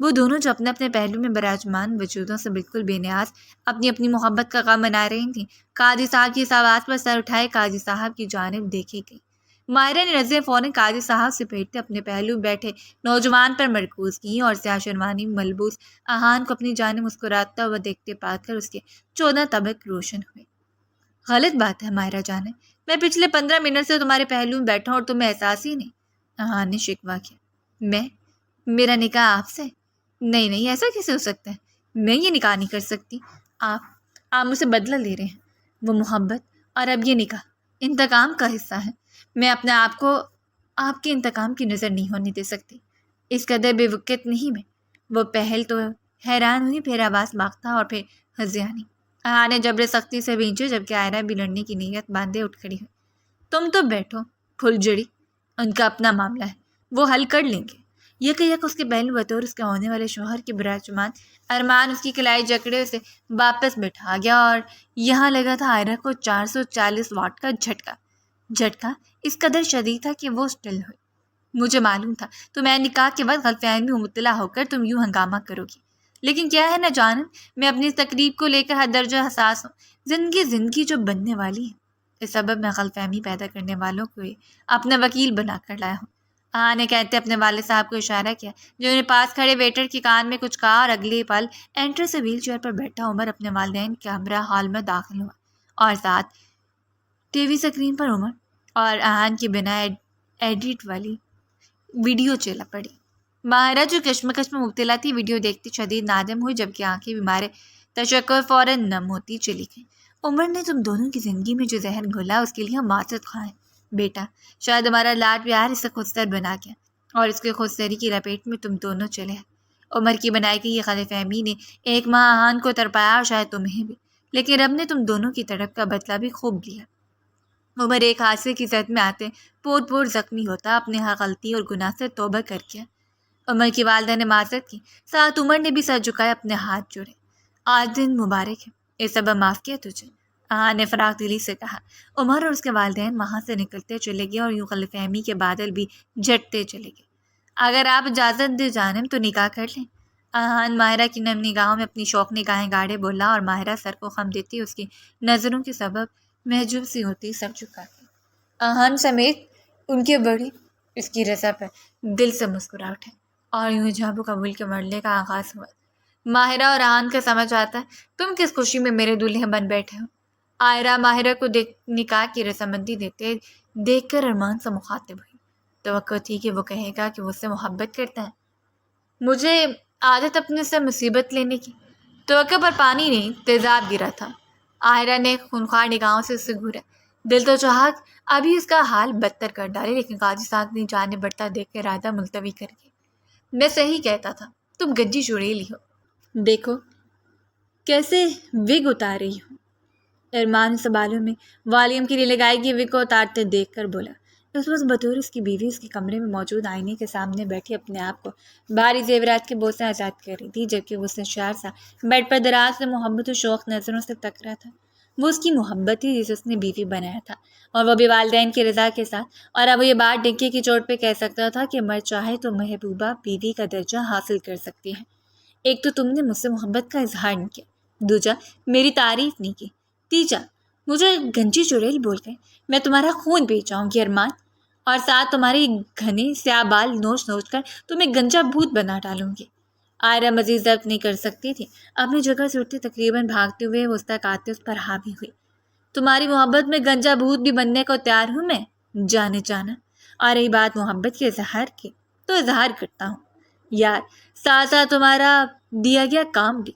وہ دونوں جو اپنے اپنے پہلو میں براجمان وجودوں سے بالکل بے نیاز اپنی اپنی محبت کا غم منا رہی تھیں، قاضی صاحب کی اس آواز پر سر اٹھائے قاضی صاحب کی جانب دیکھی گئی۔ ماہرہ نے نظریں فوراً قاضی صاحب سے پھیرتے اپنے پہلو بیٹھے نوجوان پر مرکوز کی اور سیاہ شروانی ملبوس اہان کو اپنی جانب مسکراتا ہوا دیکھتے پا کر اس کے 14 طبق روشن ہوئے۔ غلط بات ہے ماہرہ جانے، میں پچھلے 15 منٹ سے تمہارے پہلو میں بیٹھا ہوں اور تمہیں احساس ہی نہیں۔ اہان نے شکوہ کیا۔ میرا نکاح آپ سے؟ نہیں نہیں، ایسا کیسے ہو سکتا ہے؟ میں یہ نکاح نہیں کر سکتی۔ آپ مجھ سے بدلہ لے رہے ہیں۔ وہ محبت اور اب یہ نکاح انتقام کا حصہ ہے۔ میں اپنے آپ کو آپ کے انتقام کی نظر نہیں ہونے دے سکتی۔ اس قدر بے وقت نہیں میں۔ وہ پہل تو حیران ہوئی، پھر آواز ماختہ اور پھر ہذیانی۔ نے جبر سختی سے بھینچے، جبکہ آئرہ بھی لڑنے کی نیت باندھے اٹھ کھڑی ہوئی۔ تم تو بیٹھو پھل جڑی، ان کا اپنا معاملہ ہے، وہ حل کر لیں گے۔ یک اس کے پہلو بطور اس کے ہونے والے شوہر کے براجمان ارمان اس کی کلائی جکڑے اسے واپس بٹھا گیا اور یہاں لگا تھا آئرہ کو 440 واٹ کا جھٹکا اس قدر شدید تھا کہ وہ سٹل ہوئی۔ مجھے معلوم تھا تو میں نکاح کے وقت غلط فہمی میں مبتلا ہو کر تم یوں ہنگامہ کرو گی، لیکن کیا ہے نہ جانن، میں اپنی اس تقریب کو لے کر ہر درجہ حساس ہوں۔ زندگی جو بننے والی ہے، اس سبب میں غلط فہمی پیدا کرنے والوں کو اپنا وکیل بنا کر لایا ہوں۔ نے کہتے اپنے والد صاحب کو اشارہ کیا، جو انہیں پاس کھڑے ویٹر کے کان میں کچھ کہا، اور اگلے پل اینٹر سے ویل چیئر پر بیٹھا عمر اپنے والدین کے ہمراہ ہال میں داخل ہوا، اور ساتھ ٹی وی اسکرین پر عمر اور اہان کی بنا ایڈٹ والی ویڈیو چلا پڑی۔ ماہرہ جو کشمکش میں مبتلا تھی، ویڈیو دیکھتی شدید نادم ہوئی، جبکہ آنکھیں بیمار تشکر فوراً نم ہوتی چلی گئیں۔ عمر نے تم دونوں کی زندگی میں جو زہر گھولا، اس کے لیے ہم معذرت خواہ ہیں بیٹا۔ شاید ہمارا لاڈ پیار اسے خود سر بنا گیا اور اس کے خود سری کی لپیٹ میں تم دونوں چلے ہیں۔ عمر کی بنائی گئی یہ غلط فہمی نے ایک ماہ اہان کو تڑپایا اور شاید تمہیں بھی، لیکن رب نے تم دونوں کی تڑپ کا بدلہ بھی خوب لیا۔ عمر ایک حادثے کی زد میں آتے پوٹ پوٹ زخمی ہوتا اپنے ہر غلطی اور گناہ سے توبہ کر کے۔ عمر کی والدہ نے معذرت کی، ساتھ عمر نے بھی سر جھکائے، اپنے ہاتھ جوڑے۔ آج دن مبارک ہے، اس سبب معاف کیا تجھے، نے فراغ دلی سے کہا۔ عمر اور اس کے والدین وہاں سے نکلتے چلے گئے اور یوں غلط فہمی کے بادل بھی جھٹتے چلے گئے۔ اگر آپ اجازت دے جانم تو نکاح کر لیں، ماہرہ کی نم نگاہوں میں اپنی شوق نگاہیں گاڑے بولا، اور ماہرہ سر کو خم دیتی اس کی نظروں کے سبب محجوب سی ہوتی سر جھکا کے اہان سمیت ان کے بڑی اس کی رضا پر دل سے مسکرا اٹھے، اور یوں جھابو قبول کے مرلے کا آغاز ہوا۔ ماہرہ اور اہان کا سمجھ آتا ہے تم کس خوشی میں میرے دلہے بن بیٹھے ہو۔ آئرہ ماہرہ کو نکاح کی رضامندی دیتے دیکھ کر ارمان سے مخاطب ہوئی۔ توقع تھی کہ وہ کہے گا کہ وہ اس سے محبت کرتا ہے۔ مجھے عادت اپنے سے مصیبت لینے کی۔ توقع پر پانی نہیں تیزاب گرا تھا۔ آئرہ نے خونخوار نگاہوں سے اسے گھورا، دل تو چاہا ابھی اس کا حال بدتر کر ڈالے، لیکن قاضی صاحب نے جانے بڑھتا دیکھ کے ارادہ ملتوی کر کے، میں صحیح کہتا تھا، تم گنجی چڑیلی ہو، دیکھو کیسے وگ اتار رہی ہو۔ ارمان اس بالوں میں والیوم کے لیے لگائی گئی وگ کو اتارتے دیکھ کر بولا۔ اس وقت بطور اس کی بیوی اس کے کمرے میں موجود آئینے کے سامنے بیٹھی اپنے آپ کو بھاری زیورات کے بوجھ سے آزاد کر رہی تھی، جبکہ وہ سنشار سا بیڈ پر دراز سے محبت و شوق نظروں سے تک رہا تھا۔ وہ اس کی محبت تھی جسے اس نے بیوی بنایا تھا، اور وہ بھی والدین کی رضا کے ساتھ، اور اب وہ یہ بات ڈنکی کی چوٹ پہ کہہ سکتا تھا کہ مرد چاہے تو محبوبہ بیوی کا درجہ حاصل کر سکتی ہے۔ ایک تو تم نے مجھ سے محبت کا اظہار نہیں کیا، دوجا میری تعریف نہیں کی، تیجا مجھے گنجی چڑیل بول گئے۔ میں تمہارا خون پی جاؤں گی ارمان، اور ساتھ تمہاری گھنے سیاہ بال نوچ نوچ کر تمہیں گنجا بھوت بنا ڈالوں گی۔ آئرہ مزید ضبط نہیں کر سکتی تھی، اپنی جگہ سے اٹھتے تقریباً بھاگتے ہوئے وہ تک آتے اس پر حاوی ہوئی۔ تمہاری محبت میں گنجا بھوت بھی بننے کو تیار ہوں میں، جانے جانا۔ اور رہی بات محبت کے اظہار کی، تو اظہار کرتا ہوں یار، ساتھ ساتھ تمہارا دیا گیا کام بھی۔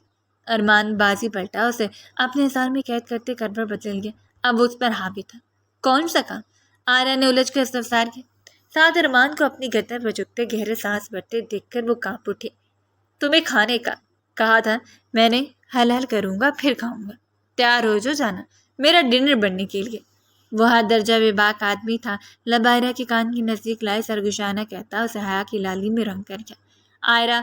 ارمان بازی پلٹا، اسے اپنے اظہار میں قید کرتے کروٹ بدل گیا، اب وہ اس پر حاوی تھا۔ کون سا کام؟ آئرہ نے الجھ کر استفسار کیا۔ ساتھ ارمان کو اپنی گردن پر جھکتے گہرے سانس بھرتے دیکھ کر وہ کانپ اٹھی۔ تمہیں کھانے کا کہا تھا میں نے، حلال کروں گا پھر کھاؤں گا، تیار ہو جو جانا میرا ڈنر بننے کے لیے۔ وہ ہر درجہ بے باک آدمی تھا، لب آئرہ کے کان کے نزدیک لائے سرگشانہ کہتا، اسے حیا کی لالی میں رنگ کر گیا۔ آئرہ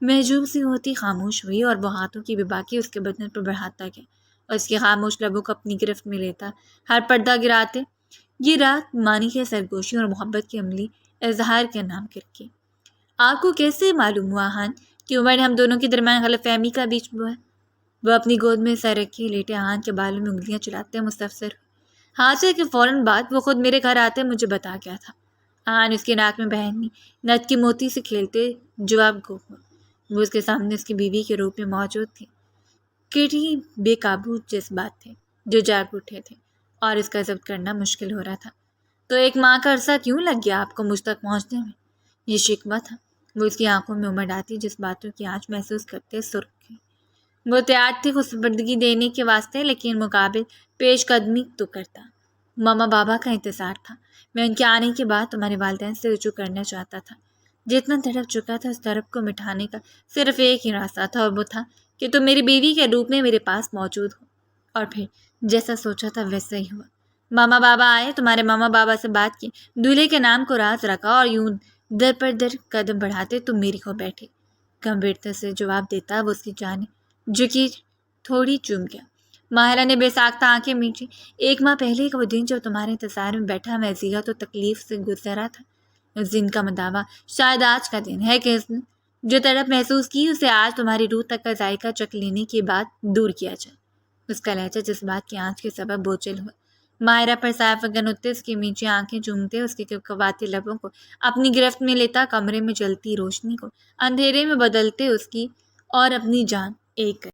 محجوب سی ہوتی خاموش ہوئی، اور وہ ہاتھوں کی بے باکی اس کے بدن پر بڑھاتا گیا، اور اس کے خاموش لبوں کو اپنی گرفت میں لیتا ہر پردہ گراتے یہ رات مانی کے سرگوشی اور محبت کے عملی اظہار کے نام کر کے۔ آپ کو کیسے معلوم ہوا ہان کہ عمر نے ہم دونوں کے درمیان غلط فہمی کا بیچ بویا۔ وہ اپنی گود میں سر رکھے لیٹے آہان کے بالوں میں انگلیاں چلاتے مستفسر ہوئے۔ حادثے کے فوراً بعد وہ خود میرے گھر آتے مجھے بتا گیا تھا۔ آہان اس کے ناک میں بہنی نت کی موتی سے کھیلتے جواب گو ہوا۔ وہ اس کے سامنے اس کی بیوی کے روپ میں موجود تھی۔ کیٹی بے قابو جذبات تھے جو جاگ اٹھے تھے اور اس کا ضبط کرنا مشکل ہو رہا تھا۔ تو ایک ماہ کا عرصہ کیوں لگ گیا آپ کو مجھ تک پہنچنے میں؟ یہ شکوہ تھا۔ وہ اس کی آنکھوں میں امڑ آتی جس باتوں کی آنچ محسوس کرتے سرخ گئی۔ وہ تیار تھی خود سپردگی دینے کے واسطے، لیکن مقابل پیش قدمی تو کرتا۔ ماما بابا کا انتظار تھا۔ میں ان کے آنے کے بعد تمہارے والدین سے رجوع کرنا چاہتا تھا۔ جتنا تڑپ چکا تھا اس تڑپ کو مٹھانے کا صرف ایک ہی راستہ تھا، اور وہ تھا کہ تم میری بیوی کے روپ میں میرے پاس موجود ہو۔ اور پھر جیسا سوچا تھا ویسا ہی ہوا۔ ماما بابا آئے، تمہارے ماما بابا سے بات کی، دولہے کے نام کو راز رکھا، اور یوں در پر در قدم بڑھاتے تم میری ہو بیٹھے۔ گمبھیرتا سے جواب دیتا وہ اس کی جانب جھکی تھوڑی چوم گیا۔ ماہرہ نے بے ساختہ آنکھیں میچی۔ ایک ماہ پہلے کا وہ دن جب تمہارے انتظار میں بیٹھا میں اذیت و تکلیف سے گزرا تھا، اس دن کا مداوع شاید آج کا دن ہے کہ اس نے جو تڑپ محسوس کی اسے آج تمہاری روح تک کا ذائقہ چکھ لینے کے بعد دور کیا جائے۔ اس کا لہجہ جذبات کی آنچ کے سبب بوچھل ہوا۔ ماہرہ پر سایہ فگن اٹھتے اس کی میچی آنکھیں چومتے اس کے کھوکھواتے لبوں کو اپنی گرفت میں لیتا کمرے میں جلتی روشنی کو اندھیرے میں بدلتے اس کی اور اپنی جان ایک